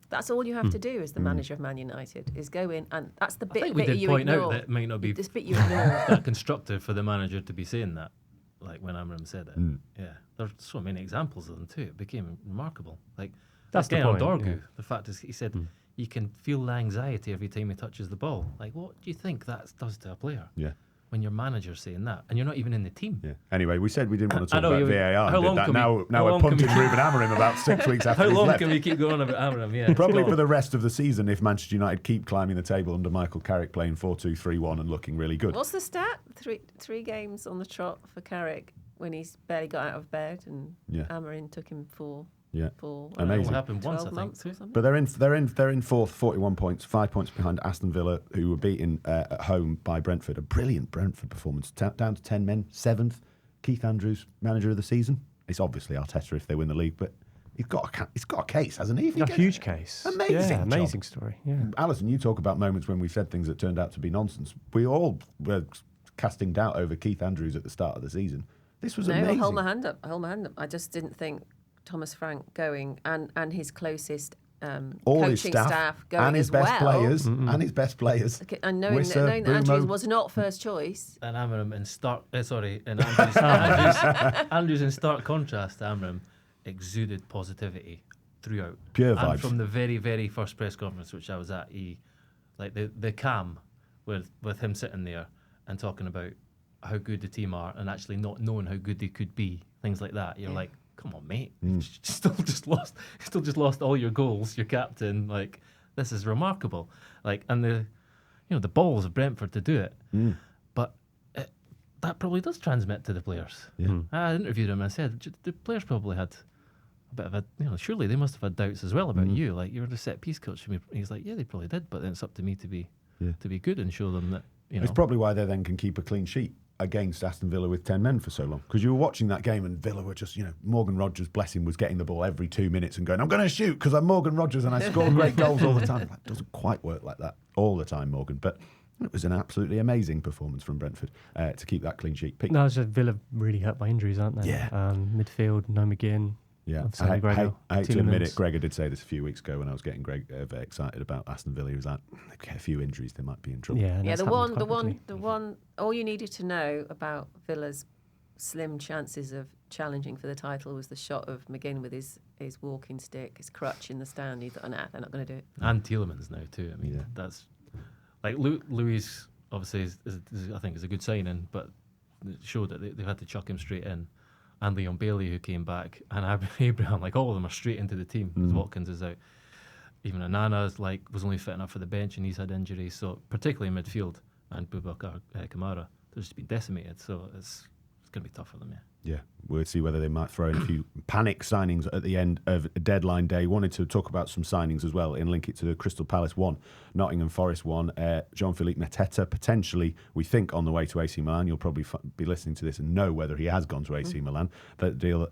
That's all you have to do as the manager of Man United, is go in, and that's the bit that you ignore. Out that it might not be this bit you ignore. that constructive for the manager to be saying that, like when Amorim said it. Yeah, there's so many examples of them too. It became remarkable. Like that's the point. Dorgu, the fact is, he said you can feel the anxiety every time he touches the ball. Like, what do you think that does to a player? Yeah. When your manager's saying that, and you're not even in the team. Yeah. Anyway, we said we didn't want to talk about VAR. How long did that. Now we're punting Ruben Amorim about 6 weeks after he's left. How long can we keep going about Amorim? Yeah, probably for the rest of the season if Manchester United keep climbing the table under Michael Carrick playing 4-2-3-1 and looking really good. What's the stat? Three games on the trot for Carrick when he's barely got out of bed, and Amorim took him for amazing. What happened once, 12 months or something. But they're in fourth, 41 points, 5 points behind Aston Villa, who were beaten at home by Brentford. A brilliant Brentford performance, down to 10 men, 7th. Keith Andrews, manager of the season. It's obviously Arteta if they win the league, but he's got a case, hasn't he? A huge case. Amazing story. Yeah. Alyson, you talk about moments when we said things that turned out to be nonsense. We all were casting doubt over Keith Andrews at the start of the season. This was amazing. I hold my hand up. I just didn't think Thomas Frank going and his closest all coaching his staff going and his as best well. players and his best players. Okay, and knowing that Andrews was not first choice. And Amorim Andrews in stark contrast to Amorim exuded positivity throughout. Pure vibes. And from the very, very first press conference which I was at, he the calm with him sitting there and talking about how good the team are and actually not knowing how good they could be, things like that. You're like, come on, mate, you still just lost all your goals, your captain. Like, this is remarkable. Like, and the balls of Brentford to do it, but that probably does transmit to the players. Yeah. I interviewed him and I said the players probably had a bit of a, surely they must have had doubts as well about you. Like, you're the set piece coach. He's like, yeah, they probably did, but then it's up to me to be good and show them that. It's probably why they then can keep a clean sheet against Aston Villa with 10 men for so long, because you were watching that game and Villa were just, Morgan Rogers, bless him, was getting the ball every 2 minutes and going, I'm going to shoot because I'm Morgan Rogers and I score great goals all the time. It doesn't quite work like that all the time, Morgan, but it was an absolutely amazing performance from Brentford to keep that clean sheet. No, it's just Villa really hurt by injuries, aren't they? Yeah. Midfield, no McGinn. Yeah, I hate to admit it. Gregor did say this a few weeks ago when I was getting very excited about Aston Villa. He was like, "They get a few injuries, they might be in trouble." Yeah, the one. All you needed to know about Villa's slim chances of challenging for the title was the shot of McGinn with his walking stick, his crutch in the stand. He thought, nah, they're not going to do it. And Tielemans now too. I mean, that's like Louis. Obviously, is I think is a good signing, but it showed that they've had to chuck him straight in. And Leon Bailey, who came back, and Abraham, like all of them are straight into the team because Watkins is out. Even Anana's was only fit enough for the bench, and he's had injuries. So particularly in midfield, and Boubacar Kamara, they've just been decimated. So it's going to be tough for them. Yeah, we'll see whether they might throw in a few panic signings at the end of deadline day. Wanted to talk about some signings as well and link it to the Crystal Palace 1, Nottingham Forest 1. Jean-Philippe Mateta, potentially, we think, on the way to AC Milan. You'll probably be listening to this and know whether he has gone to AC Milan. That deal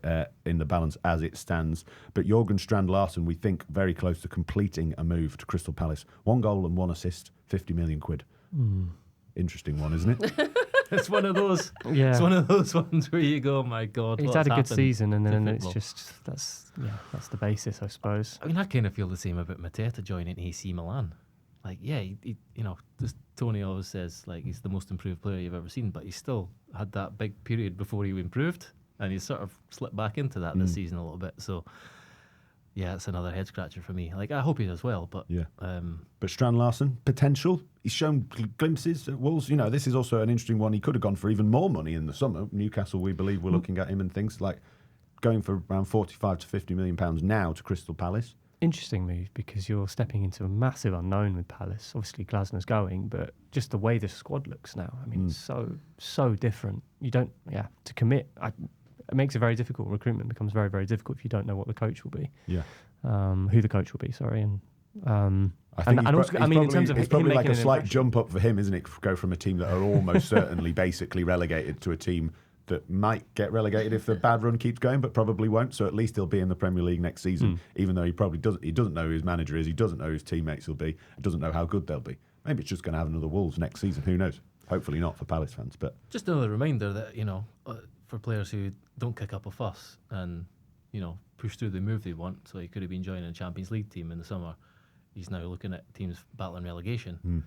in the balance as it stands. But Jørgen Strand Larsen, we think, very close to completing a move to Crystal Palace. 1 goal and 1 assist, 50 million quid. Interesting one, isn't it? It's one of those. Yeah. It's one of those ones where you go, my God. He's had a good season, and then it's just that's the basis, I suppose. I mean, I kind of feel the same about Mateta joining AC Milan. Like, he this Tony always says like he's the most improved player you've ever seen, but he still had that big period before he improved, and he sort of slipped back into that this season a little bit. So. Yeah, it's another head scratcher for me. Like, I hope he does well, but but Strand Larsen, potential. He's shown glimpses at Wolves. This is also an interesting one. He could have gone for even more money in the summer. Newcastle, we believe, were looking at him and things like going for around 45 to 50 million pounds now to Crystal Palace. Interesting move because you're stepping into a massive unknown with Palace. Obviously, Glasner's going, but just the way the squad looks now. I mean, it's so different. You don't, to commit. It makes it very difficult. Recruitment becomes very, very difficult if you don't know what the coach will be. Yeah. Who the coach will be, sorry. And I think in terms of it's probably like a slight jump up for him, isn't it? Go from a team that are almost certainly basically relegated to a team that might get relegated if the bad run keeps going, but probably won't. So at least he'll be in the Premier League next season, even though he probably doesn't. He doesn't know who his manager is. He doesn't know who his teammates will be. He doesn't know how good they'll be. Maybe it's just going to have another Wolves next season. Who knows? Hopefully not for Palace fans, but just another reminder that for players who don't kick up a fuss and push through the move they want. So he could have been joining a Champions League team in the summer. He's now looking at teams battling relegation.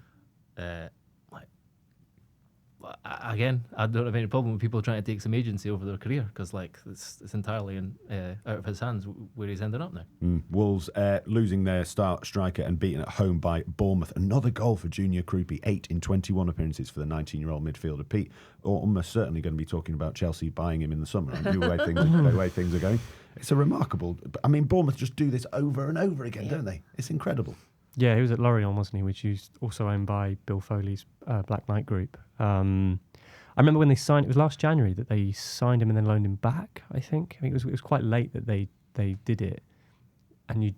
Again, I don't have any problem with people trying to take some agency over their career because it's entirely out of his hands where he's ending up now. Wolves losing their star striker and beaten at home by Bournemouth. Another goal for Junior Krupi, 8 in 21 appearances for the 19-year-old midfielder. Pete, almost certainly going to be talking about Chelsea buying him in the summer, aren't you, the way things are going. It's a remarkable... I mean, Bournemouth just do this over and over again, don't they? It's incredible. Yeah, he was at Lorient, wasn't he? Which is also owned by Bill Foley's Black Knight Group. I remember when they signed, it was last January that they signed him and then loaned him back, I think. It was quite late that they did it. And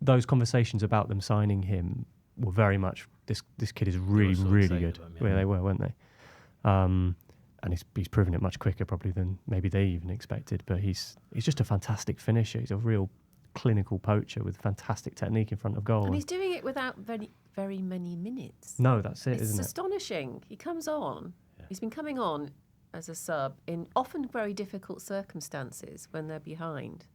those conversations about them signing him were very much, this kid is really, really good. Yeah, they were, weren't they? And he's proven it much quicker probably than maybe they even expected. But he's just a fantastic finisher. He's a real clinical poacher with fantastic technique in front of goal. And he's doing it without very, very many minutes. No, that's it, isn't it? It's astonishing. He comes on. Yeah. He's been coming on as a sub in often very difficult circumstances when they're behind.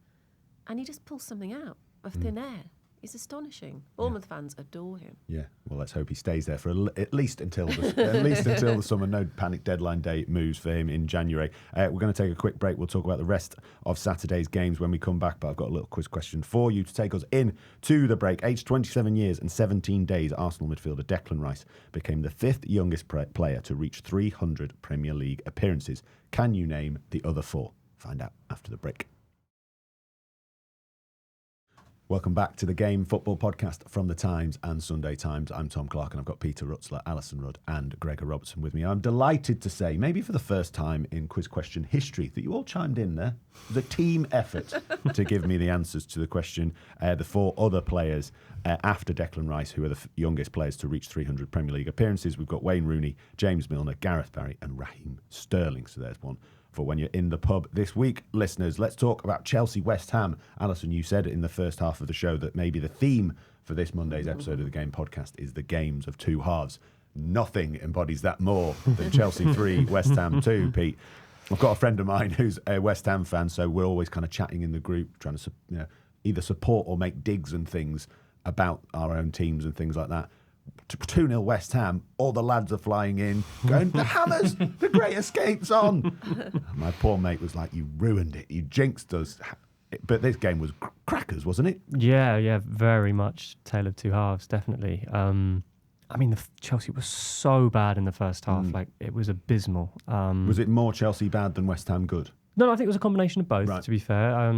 And he just pulls something out of thin air. He's astonishing. Bournemouth fans adore him. Yeah, well, let's hope he stays there for at least until the summer. No panic deadline day moves for him in January. We're going to take a quick break. We'll talk about the rest of Saturday's games when we come back, but I've got a little quiz question for you to take us in to the break. Aged 27 years and 17 days, Arsenal midfielder Declan Rice became the 5th youngest player to reach 300 Premier League appearances. Can you name the other 4? Find out after the break. Welcome back to the Game Football Podcast from the Times and Sunday Times. I'm Tom Clarke and I've got Peter Rutzler, Alyson Rudd and Gregor Robertson with me. I'm delighted to say, maybe for the first time in quiz question history, that you all chimed in there. The team effort to give me the answers to the question. The 4 other players after Declan Rice, who are the youngest players to reach 300 Premier League appearances. We've got Wayne Rooney, James Milner, Gareth Barry and Raheem Sterling. So there's one for when you're in the pub this week. Listeners, let's talk about Chelsea West Ham. Alyson, you said in the first half of the show that maybe the theme for this Monday's episode of the Game podcast is the games of 2 halves. Nothing embodies that more than Chelsea 3, West Ham 2, Pete. I've got a friend of mine who's a West Ham fan, so we're always kind of chatting in the group, trying to either support or make digs and things about our own teams and things like that. 2-0 West Ham, all the lads are flying in, going, the Hammers, the Great Escape's on. My poor mate was like, you ruined it, you jinxed us. But this game was crackers, wasn't it? Yeah, very much tale of 2 halves, definitely. I mean, Chelsea was so bad in the first half, like it was abysmal. Was it more Chelsea bad than West Ham good? No, I think it was a combination of both, to be fair.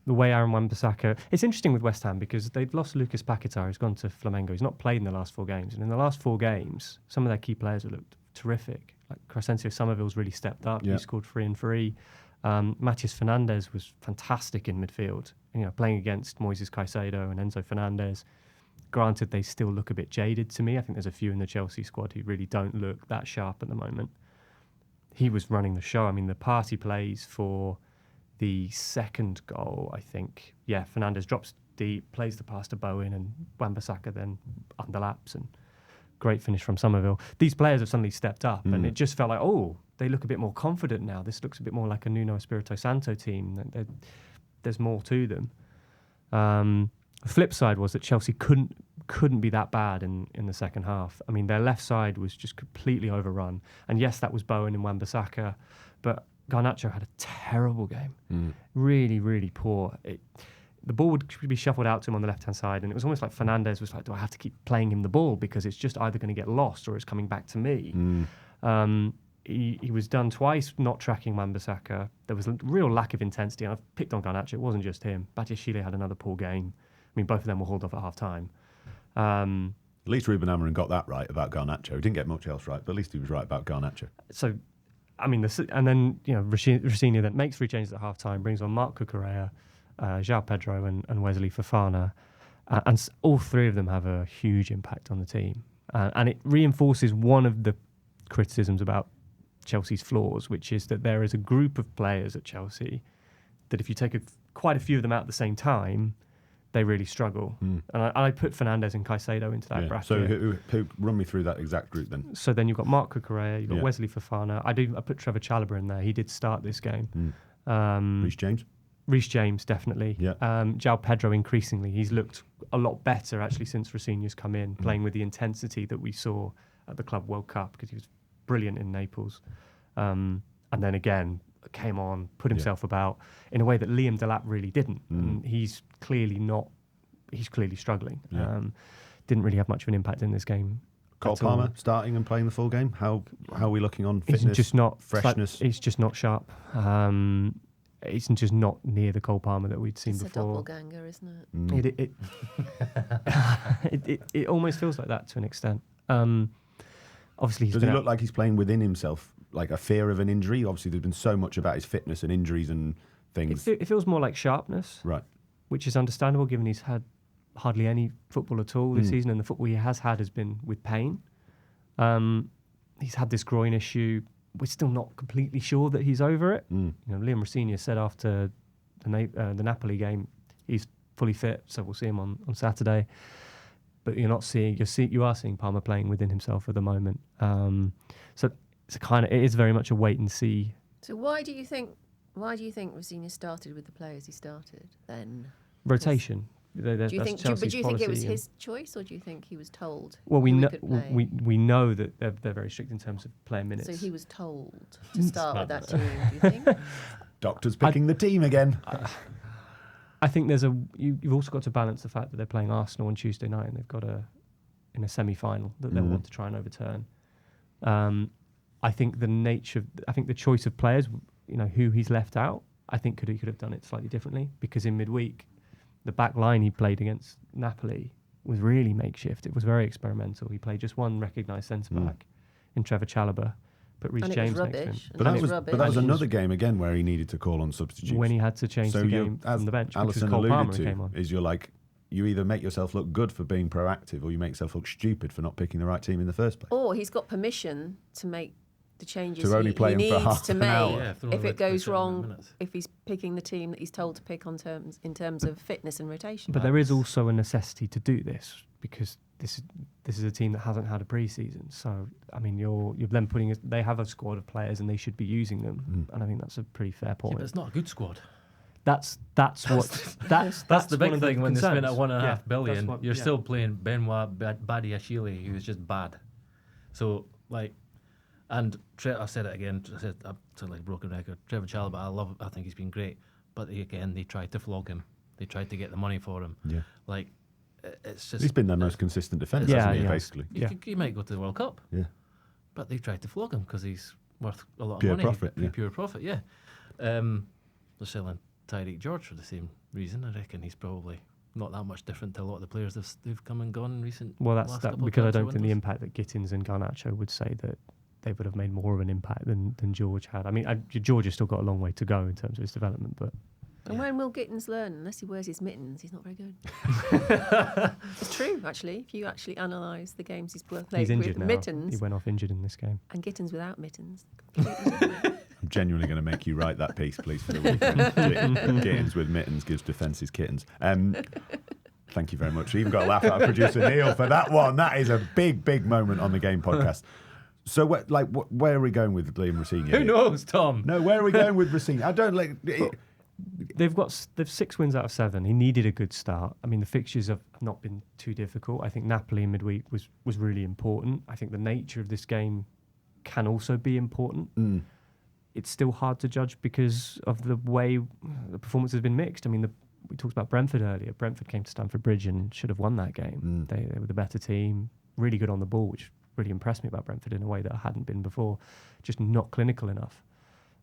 The way Aaron Wan-Bissaka... It's interesting with West Ham because they've lost Lucas Paquetá, who's gone to Flamengo. He's not played in the last 4 games. And in the last 4 games, some of their key players have looked terrific. Like Crescencio Somerville's really stepped up. He scored 3 and 3. Matheus Fernandes was fantastic in midfield. Playing against Moises Caicedo and Enzo Fernandez. Granted, they still look a bit jaded to me. I think there's a few in the Chelsea squad who really don't look that sharp at the moment. He was running the show. I mean, the party plays for the second goal, I think. Yeah, Fernandes drops deep, plays the pass to Bowen, and Wan-Bissaka then underlaps, and great finish from Somerville. These players have suddenly stepped up, and it just felt like, they look a bit more confident now. This looks a bit more like a Nuno Espirito Santo team. There's more to them. The flip side was that Chelsea couldn't be that bad in the second half. I mean, their left side was just completely overrun. And yes, that was Bowen and Wan-Bissaka, but Garnacho had a terrible game. Really, really poor. The ball would be shuffled out to him on the left-hand side, and it was almost like Fernandes was like, do I have to keep playing him the ball because it's just either going to get lost or it's coming back to me. He was done twice not tracking Wan-Bissaka. There was a real lack of intensity, and I've picked on Garnacho. It wasn't just him. Badiashile had another poor game. I mean, both of them were hauled off at half-time. At least Ruben Amorim got that right about Garnacho. He didn't get much else right, but at least he was right about Garnacho. So, I mean, and then Rossinha then makes 3 changes at half-time, brings on Marc Cucurella, João Pedro and Wesley Fofana. And all 3 of them have a huge impact on the team. And it reinforces one of the criticisms about Chelsea's flaws, which is that there is a group of players at Chelsea that if you take quite a few of them out at the same time, they really struggle. And I put Fernandes and Caicedo into that bracket. So who run me through that exact group then? So then you've got Marc Cucurella, you've got Wesley Fofana. I put Trevor Chalobah in there. He did start this game. Reece James, definitely. João Pedro, increasingly. He's looked a lot better, actually, since Rossinha's come in, playing with the intensity that we saw at the Club World Cup, because he was brilliant in Naples. And then again, came on, put himself about in a way that Liam Delap really didn't. And he's clearly struggling. Didn't really have much of an impact in this game. Cole Palmer starting and playing the full game. How are we looking on fitness, freshness? It's just not sharp. It's just not near the Cole Palmer that we'd seen before. It's a doppelganger, isn't it? It almost feels like that to an extent. Obviously, does he look like he's playing within himself, like a fear of an injury? Obviously, there's been so much about his fitness and injuries and things. It feels more like sharpness, right? Which is understandable given he's had hardly any football at all this season, and the football he has had has been with pain. He's had this groin issue. We're still not completely sure that he's over it. Liam Rossinha said after the Napoli game he's fully fit, so we'll see him on Saturday. But you are seeing Palmer playing within himself at the moment. So it is very much a wait and see. So why do you think Rossinha started with the players he started then? Rotation. Do you think it was his choice, or do you think he was told? Well, we who know could play? we know that they're very strict in terms of player minutes. So he was told to start with that team. Do you think? Doctor's picking the team again. I think you've also got to balance the fact that they're playing Arsenal on Tuesday night and they've got in a semi-final that they'll want to try and overturn. I think the choice of players, who he's left out, I think he could have done it slightly differently, because in midweek, the back line he played against Napoli was really makeshift. It was very experimental. He played just one recognised centre-back in Trevor Chalobah, but Reece James next to him. But that was another game again where he needed to call on substitutes. When he had to change the game from the bench, which was Cole Palmer who came on. You either make yourself look good for being proactive, or you make yourself look stupid for not picking the right team in the first place. Or he's got permission to make the changes to only play he him for needs half to an make hour. if it goes wrong, if he's picking the team that he's told to pick in terms of fitness and rotation. But there is also a necessity to do this, because this is a team that hasn't had a pre-season. So I mean, you're then they have a squad of players and they should be using them, and I think that's a pretty fair point. Yeah, but it's not a good squad. That's the big thing when they spent at $1.5 billion. You're still playing Benoit Badiashile, who's just bad. So and I said it again. I said to broken record. Trevor Chalobah, I think he's been great, but they tried to flog him. They tried to get the money for him. Yeah, it's just. He's been their most consistent defender, hasn't he? Basically, he might go to the World Cup. Yeah, but they tried to flog him because he's worth a lot pure of money. Profit, pure profit. Yeah, they're selling Tyreek George for the same reason. I reckon he's probably not that much different to a lot of the players who've come and gone in recent. Well, that's because I don't think the impact that Gittins and Garnacho would say that they would have made more of an impact than George had. I mean, George has still got a long way to go in terms of his development, but. And when will Gittins learn? Unless he wears his mittens, he's not very good. It's true, actually. If you actually analyse the games he's played with mittens. He went off injured in this game. And Gittins without mittens. I'm genuinely going to make you write that piece, please, for the weekend. Gittins with mittens gives defences kittens. Thank you very much. We even got a laugh out of producer Neil for that one. That is a big, big moment on the Game podcast. So, where are we going with Liam Rossigny? Who knows, Tom? No, where are we going with Rossigny? I don't They've 6 wins out of 7. He needed a good start. I mean, the fixtures have not been too difficult. I think Napoli in midweek was really important. I think the nature of this game can also be important. It's still hard to judge because of the way the performance has been mixed. I mean, we talked about Brentford earlier. Brentford came to Stamford Bridge and should have won that game. They were the better team, really good on the ball, which really impressed me about Brentford in a way that I hadn't been before. Just not clinical enough.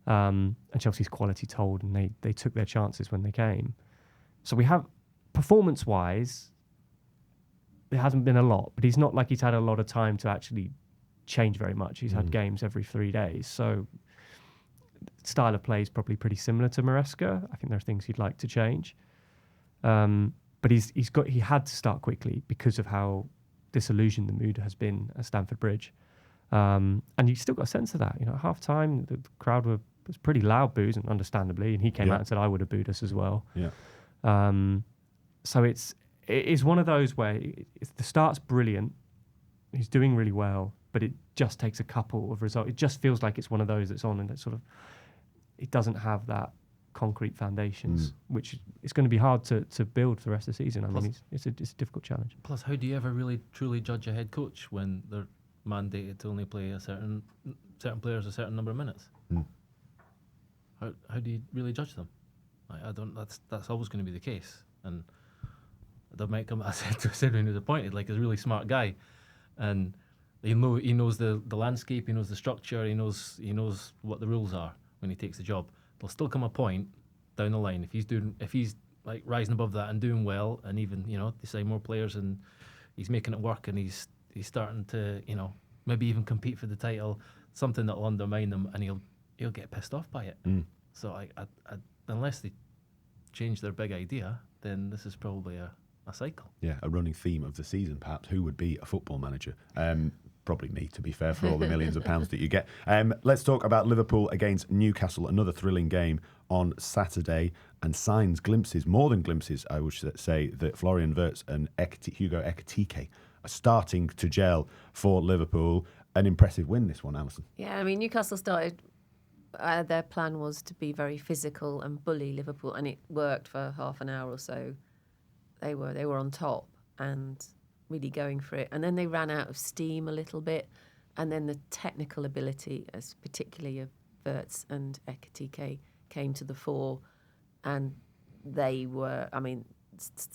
And Chelsea's quality told, and they took their chances when they came. So we have, performance-wise, there hasn't been a lot, but he's not like he's had a lot of time to actually change very much. He's had games every 3 days. So style of play is probably pretty similar to Maresca. I think there are things he'd like to change. But he had to start quickly because of how disillusioned the mood has been at Stamford Bridge. And you still got a sense of that. At half-time, the crowd was pretty loud boos, and understandably, and he came out and said, I would have booed us as well. Yeah. So it is one of those where the start's brilliant, he's doing really well, but it just takes a couple of results. It just feels like it's one of those that's on and that sort of, it doesn't have that concrete foundations, which is going to be hard to build for the rest of the season. I mean, it's a difficult challenge. Plus, how do you ever really truly judge a head coach when they're mandated to only play certain players a certain number of minutes? How do you really judge them? I don't. That's always going to be the case. And there might come. I said when he was appointed, he's a really smart guy, and he knows the landscape, he knows the structure, he knows what the rules are when he takes the job. There'll still come a point down the line if he's rising above that and doing well, and even they sign more players and he's making it work, and he's starting to maybe even compete for the title, something that'll undermine them, and he'll get pissed off by it. So I unless they change their big idea, then this is probably a cycle. Yeah, a running theme of the season, perhaps. Who would be a football manager? Probably me, to be fair, for all the millions of pounds that you get. Let's talk about Liverpool against Newcastle, another thrilling game on Saturday, and signs, glimpses, more than glimpses, I would say, that Florian Wirtz and Hugo Ekitike are starting to gel for Liverpool. An impressive win, this one, Alyson. Yeah, I mean, Newcastle started, their plan was to be very physical and bully Liverpool, and it worked for half an hour or so. They were on top and really going for it. And then they ran out of steam a little bit. And then the technical ability, as particularly of Wirtz and Ekitike, came to the fore. And they were, I mean,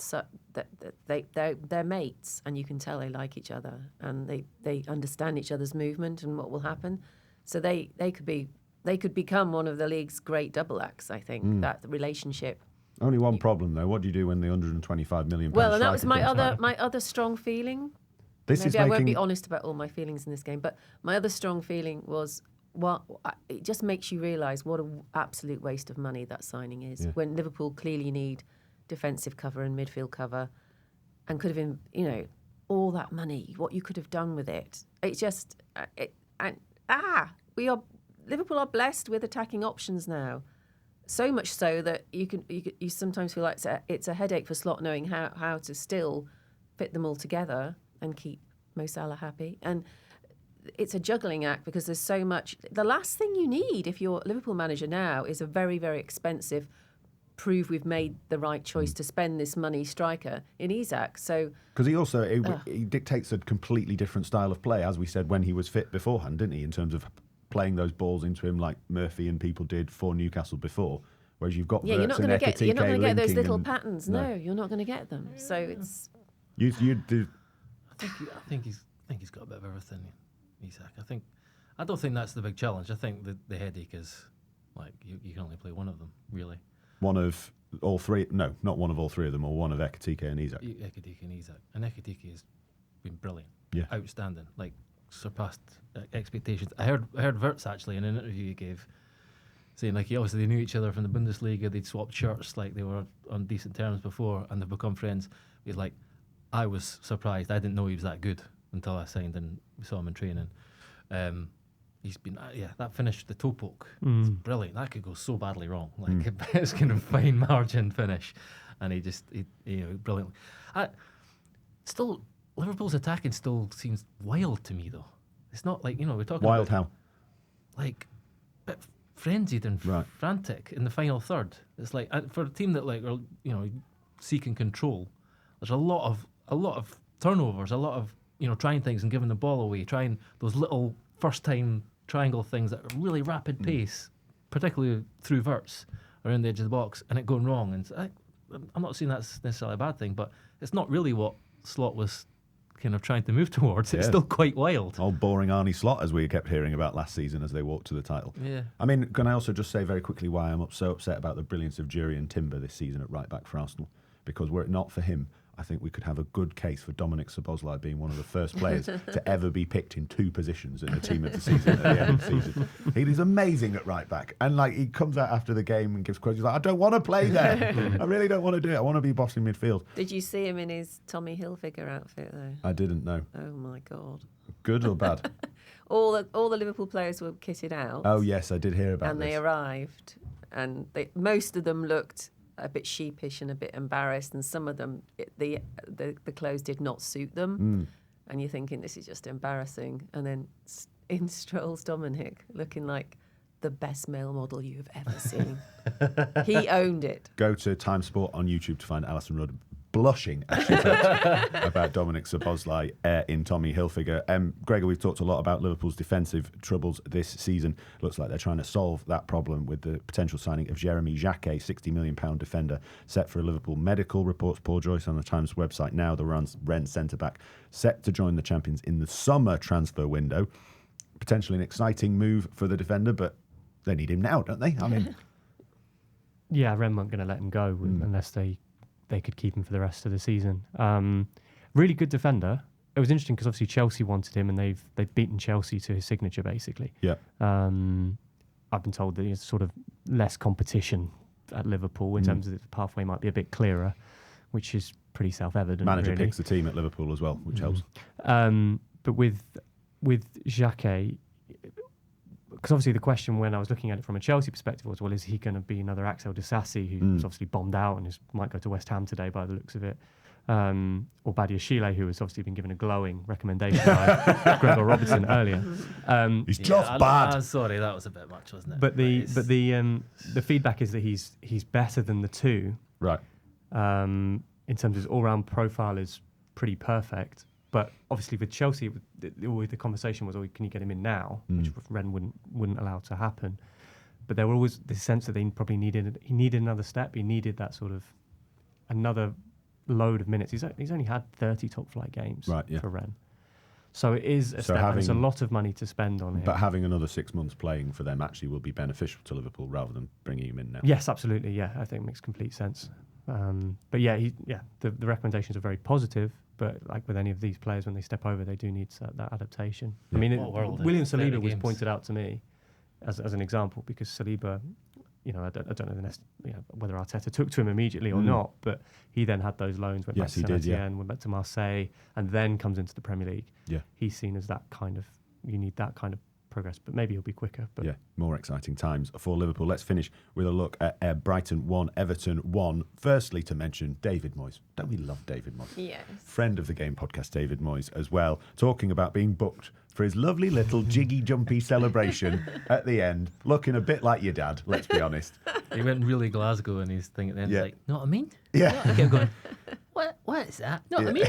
they're mates, and you can tell they like each other, and they understand each other's movement and what will happen. So they could become one of the league's great double acts. I think that relationship. Only one problem though. What do you do when the 125 million? Well, and that was my other strong feeling. Maybe I won't be honest about all my feelings in this game, but my other strong feeling was, it just makes you realise what an absolute waste of money that signing is. Yeah. When Liverpool clearly need defensive cover and midfield cover, and could have been, all that money, what you could have done with it. It's just, Liverpool are blessed with attacking options now. So much so that you sometimes feel like it's a headache for Slot knowing how to still fit them all together and keep Mo Salah happy. And it's a juggling act because there's so much. The last thing you need if you're Liverpool manager now is a very, very expensive, prove we've made the right choice to spend this money striker in Isak. So because he also he dictates a completely different style of play, as we said, when he was fit beforehand, didn't he? In terms of playing those balls into him like Murphy and people did for Newcastle before. Whereas you've got you're not going to get those little and, patterns. No, you're not going to get them. So it's you do. I think he's got a bit of everything, Isak. I don't think that's the big challenge. I think the headache is like you can only play one of them, really. One of all three? No, not one of all three of them, or one of Ekitike and Isak. Ekitike and Isak. And Ekitike has been brilliant. Yeah. Outstanding. Like surpassed expectations. I heard Wirtz actually in an interview he gave saying like they knew each other from the Bundesliga, they'd swapped shirts, like they were on decent terms before and they've become friends. He's like, I was surprised. I didn't know he was that good until I signed and we saw him in training. He's been, that finish, the toe poke, it's brilliant. That could go so badly wrong. Like it's kind of fine margin finish. And he brilliant. Still, Liverpool's attacking still seems wild to me though. It's not like, we're talking wild about, how? Like, a bit frenzied and frantic in the final third. It's like, for a team that like, are, seeking control, there's a lot of turnovers, a lot of, trying things and giving the ball away, trying those little first time triangle things at a really rapid pace, particularly through Wirtz around the edge of the box, and it going wrong. And I'm not saying that's necessarily a bad thing, but it's not really what Slot was kind of trying to move towards. It's still quite wild. Old boring Arnie Slot, as we kept hearing about last season as they walked to the title. Yeah. I mean, can I also just say very quickly why I'm so upset about the brilliance of Jury and Timber this season at right back for Arsenal? Because were it not for him, I think we could have a good case for Dominic Szoboszlai being one of the first players to ever be picked in two positions in the team of the season at the end of the season. He is amazing at right back. And like he comes out after the game and gives quotes. He's like, I don't want to play there. I really don't want to do it. I want to be bossing midfield. Did you see him in his Tommy Hilfiger outfit though? I didn't know. Oh my God. Good or bad? all the Liverpool players were kitted out. Oh yes, I did hear about and this. And they arrived and most of them looked a bit sheepish and a bit embarrassed, and some of them the clothes did not suit them, and you're thinking this is just embarrassing. And then in strolls Dominic, looking like the best male model you have ever seen. He owned it. Go to Time Sport on YouTube to find Alyson Rudd blushing as she talks about Dominic Szoboszlai in Tommy Hilfiger. Gregor, we've talked a lot about Liverpool's defensive troubles this season. Looks like they're trying to solve that problem with the potential signing of Jeremy Jacquet, £60 million defender, set for a Liverpool medical, reports Paul Joyce on the Times website now. The Rennes centre-back set to join the champions in the summer transfer window. Potentially an exciting move for the defender, but they need him now, don't they? I mean... Yeah, Rennes aren't going to let him go unless they could keep him for the rest of the season. Really good defender. It was interesting because obviously Chelsea wanted him and they've beaten Chelsea to his signature basically. Yeah. I've been told that there's sort of less competition at Liverpool in terms of the pathway might be a bit clearer, which is pretty self-evident. Manager really. picks the team at Liverpool as well, which helps. But with Jacquet, because obviously the question when I was looking at it from a Chelsea perspective was, well, is he going to be another Axel Disasi who's obviously bombed out and might go to West Ham today by the looks of it, or Badiashile, who has obviously been given a glowing recommendation by Gregor Robertson earlier. He's just bad. I'm sorry, that was a bit much, wasn't it? But the feedback is that he's better than the two. Right. in terms of his all-round profile is pretty perfect. But obviously with Chelsea, the conversation was, can you get him in now? Which Rennes wouldn't allow to happen. But there were always this sense that he needed another step. He needed that sort of another load of minutes. He's only had 30 top-flight games for Rennes. So it is a step, and it's a lot of money to spend on him. But having another 6 months playing for them actually will be beneficial to Liverpool rather than bringing him in now. Yes, absolutely. Yeah, I think it makes complete sense. But the recommendations are very positive. But like with any of these players, when they step over, they do need that adaptation. Yeah. I mean, William Saliba was pointed out to me as an example because Saliba, I don't know whether Arteta took to him immediately or not, but he then had those loans, went back to Saint-Etienne, went back to Marseille, and then comes into the Premier League. Yeah, he's seen as that kind of, you need that kind of progress, but maybe he'll be quicker. But yeah, more exciting times for Liverpool. Let's finish with a look at Brighton 1, Everton 1. Firstly, to mention David Moyes. Don't we love David Moyes? Yes. Friend of the Game podcast, David Moyes, as well, talking about being booked for his lovely little jiggy jumpy celebration at the end, looking a bit like your dad, let's be honest. He went really Glasgow and he's thinking then, like, know what I mean? Yeah. I kept going, what is that? Know what I mean?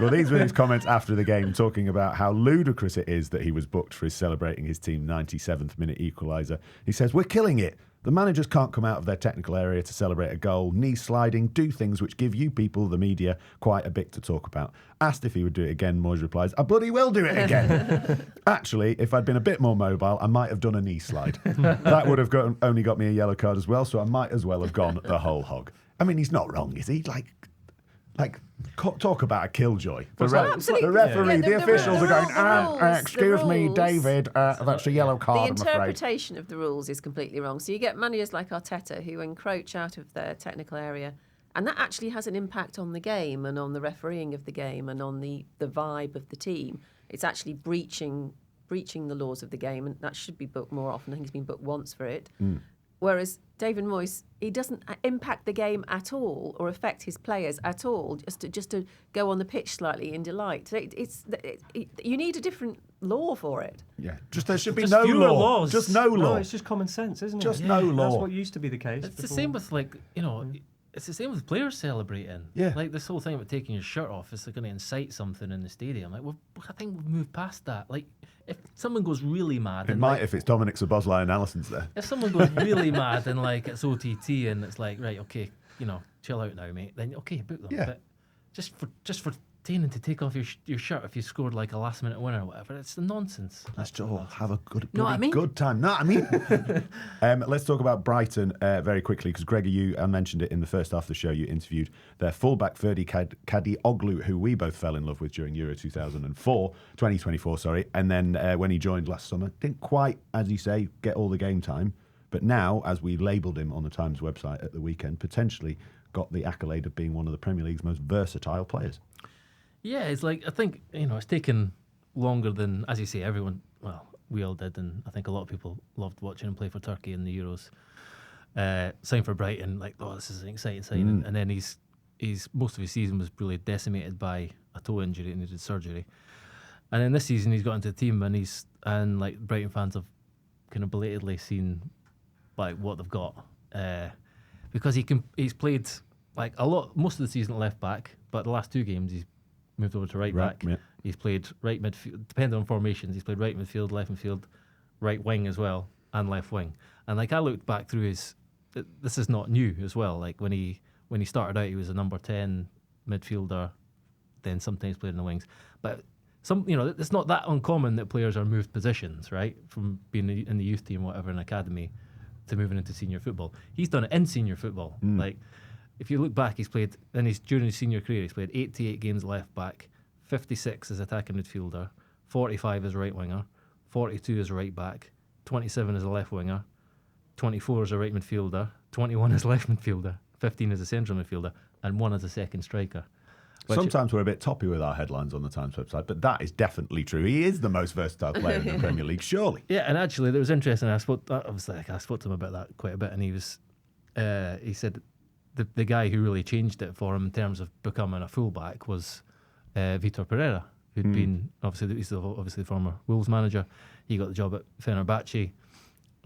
Well, these were his comments after the game, talking about how ludicrous it is that he was booked for his celebrating his team 97th minute equaliser. He says, "We're killing it. The managers can't come out of their technical area to celebrate a goal, knee sliding, do things which give you people, the media, quite a bit to talk about." Asked if he would do it again, Moyes replies, "I bloody will do it again." Actually, if I'd been a bit more mobile, I might have done a knee slide. That would have only got me a yellow card as well, so I might as well have gone the whole hog. I mean, he's not wrong, is he? Talk about a killjoy. The referee, the officials are going, "Excuse me, David, that's a yellow card, The I'm afraid." interpretation of the rules is completely wrong. So you get managers like Arteta who encroach out of their technical area, and that actually has an impact on the game and on the refereeing of the game and on the vibe of the team. It's actually breaching the laws of the game, and that should be booked more often. I think he's been booked once for it. Whereas David Moyes, he doesn't impact the game at all or affect his players at all, just to go on the pitch slightly in delight. You need a different law for it. Yeah, there should be Just no fewer law. laws. Just no law. No, it's just common sense, isn't it? Just no law. That's what used to be the case. It's the same with it's the same with players celebrating. Yeah. Like this whole thing about taking your shirt off is going to incite something in the stadium. Like, I think we've moved past that. Like, if someone goes really mad, It might if it's Dominic Szoboszlai and Alyson's there. If someone goes really mad and like it's OTT and it's like, right, okay, chill out now, mate. Then okay, book them. Yeah. But just for taining to take off your shirt if you scored like a last minute winner or whatever, it's the nonsense. Let's all have a good time. Let's talk about Brighton very quickly, because Gregor, you mentioned it in the first half of the show. You interviewed their fullback Ferdi Kadioglu, who we both fell in love with during Euro 2024, and then when he joined last summer, didn't quite, as you say, get all the game time, but now, as we labelled him on the Times website at the weekend, potentially got the accolade of being one of the Premier League's most versatile players. Yeah, it's like, I think, it's taken longer than, as you say, we all did, and I think a lot of people loved watching him play for Turkey in the Euros. Signed for Brighton, this is an exciting signing. And then he's most of his season was really decimated by a toe injury and he did surgery. And then this season he's got into the team and Brighton fans have kind of belatedly seen what they've got. Because he's played most of the season at left back, but the last two games he's moved over to right back. Yeah. He's played right midfield, depending on formations. He's played right midfield, left midfield, right wing as well, and left wing. And I looked back through this is not new as well. Like when he started out, he was a number 10 midfielder, then sometimes played in the wings. But it's not that uncommon that players are moved positions, right? From being in the youth team, whatever, in academy, to moving into senior football. He's done it in senior football. If you look back, during his senior career, he's played 88 games left back, 56 as attacking midfielder, 45 as right winger, 42 as right back, 27 as a left winger, 24 as a right midfielder, 21 as left midfielder, 15 as a central midfielder, and 1 as a second striker. Sometimes we're a bit toppy with our headlines on the Times website, but that is definitely true. He is the most versatile player in the Premier League, surely. Yeah, and actually, there was interesting. I spoke to him about that quite a bit, and he said the guy who really changed it for him in terms of becoming a fullback was Vitor Pereira, who'd been he's obviously the former Wolves manager. He got the job at Fenerbahce,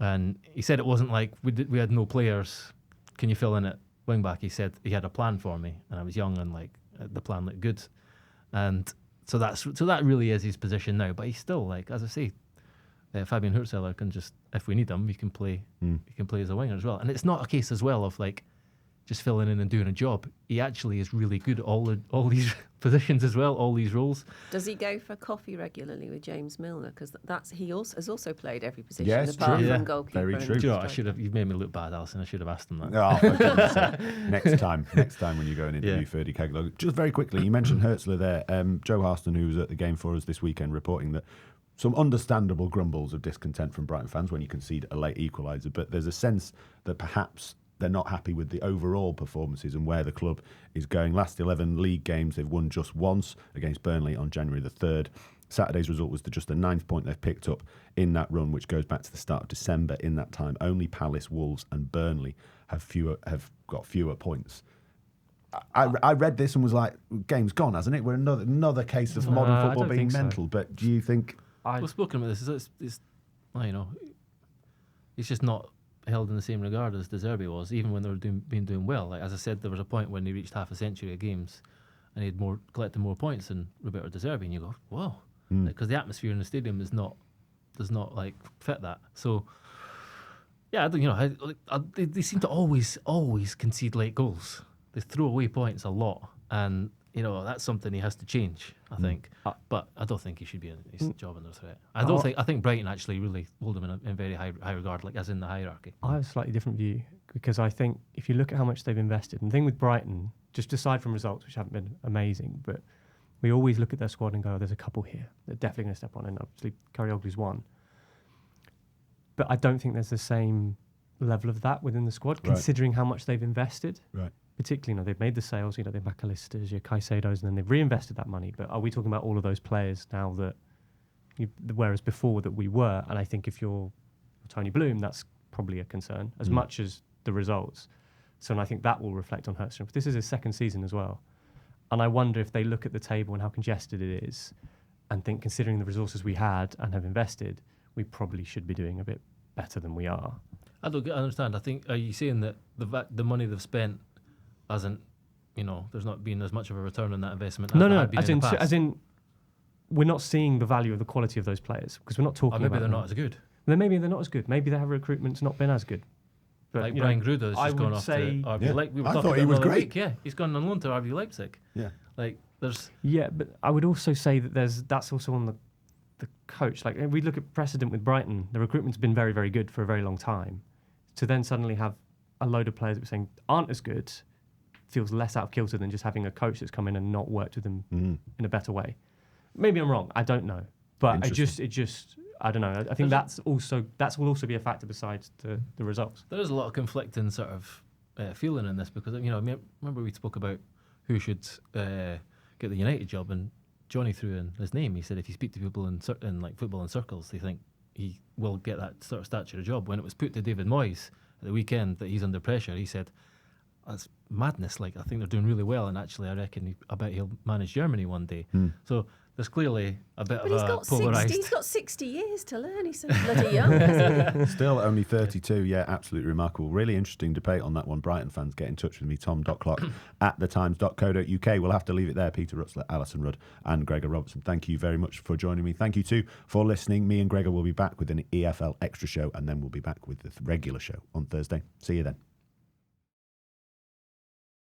and he said it wasn't like we had no players. Can you fill in at wing back, he said he had a plan for me, and I was young and like the plan looked good, and so that really is his position now. But he's still like, as I say, Fabian Rutzler can just, if we need him, he can play as a winger as well. And it's not a case as well of like just filling in and doing a job. He actually is really good at all these positions as well, all these roles. Does he go for coffee regularly with James Milner? Because he has also played every position Yes, apart true. from goalkeeper. Very and true. Do you know what, striker. you've made me look bad, Alyson. I should have asked him that. Oh, for goodness sake. Next time when you go and interview Ferdy Kegler. Just very quickly, you mentioned Rutzler there. Joe Harston, who was at the game for us this weekend, reporting that some understandable grumbles of discontent from Brighton fans when you concede a late equaliser, but there's a sense that perhaps they're not happy with the overall performances and where the club is going. Last 11 league games, they've won just once against Burnley on January the 3rd. Saturday's result was just the 9th point they've picked up in that run, which goes back to the start of December. In that time, only Palace, Wolves and Burnley have got fewer points. I read this and was like, game's gone, hasn't it? We're another case of modern football being mental. But do you think... We've spoken about this. It's he's just not held in the same regard as De Zerbi was, even when they were doing well. Like, as I said, there was a point when he reached half a century of games and he had collected more points than Roberto De Zerbi, and you go, whoa, because the atmosphere in the stadium does not like fit that. So yeah, they seem to always concede late goals. They throw away points a lot, and that's something he has to change, I think. But I don't think he should be in his job under threat. I think Brighton actually really hold him in very high regard, like as in the hierarchy. I have a slightly different view, because I think if you look at how much they've invested, and the thing with Brighton, just aside from results, which haven't been amazing, but we always look at their squad and go, there's a couple here that are definitely going to step on, and obviously Karagioglu's one. But I don't think there's the same level of that within the squad, considering how much they've invested. Right. Particularly, they've made the sales, the McAllisters, your Caicedos, and then they've reinvested that money. But are we talking about all of those players now whereas before that we were? And I think if you're Tony Bloom, that's probably a concern as much as the results. So, and I think that will reflect on Rutzler. This is his second season as well. And I wonder if they look at the table and how congested it is and think, considering the resources we had and have invested, we probably should be doing a bit better than we are. I don't understand. I think, are you saying that the money they've spent hasn't, there's not been as much of a return on that investment? No. As in, we're not seeing the value of the quality of those players, because we're not talking about. Or maybe they're them. not as good. Then maybe they're not as good. Maybe their recruitment's not been as good. But like Brian Gruder's just gone off to RB Leipzig. We were talking thought he about was the other great. week. Yeah, he's gone on loan to RB Leipzig. Yeah. Like there's. Yeah, but I would also say that that's also on the coach. Like, we look at precedent with Brighton. The recruitment's been very, very good for a very long time. To then suddenly have a load of players that we're saying aren't as good feels less out of kilter than just having a coach that's come in and not worked with them in a better way. Maybe I'm wrong. I don't know. But it just I don't know. I think that will also be a factor besides the results. There is a lot of conflicting sort of feeling in this, because remember we spoke about who should get the United job, and Johnny threw in his name. He said if you speak to people in like football in circles, they think he will get that sort of stature of job. When it was put to David Moyes at the weekend that he's under pressure, he said, that's madness. Like, I think they're doing really well, and actually I bet he'll manage Germany one day. So there's clearly a bit of a polarised... He's got 60 years to learn. He's so bloody young, isn't he? Still only 32. Yeah, absolutely remarkable. Really interesting debate on that one. Brighton fans, get in touch with me, tom.clarke@thetimes.co.uk. We'll have to leave it there. Peter Rutzler, Alyson Rudd and Gregor Robertson, thank you very much for joining me. Thank you too for listening. Me and Gregor will be back with an EFL Extra show, and then we'll be back with the regular show on Thursday. See you then.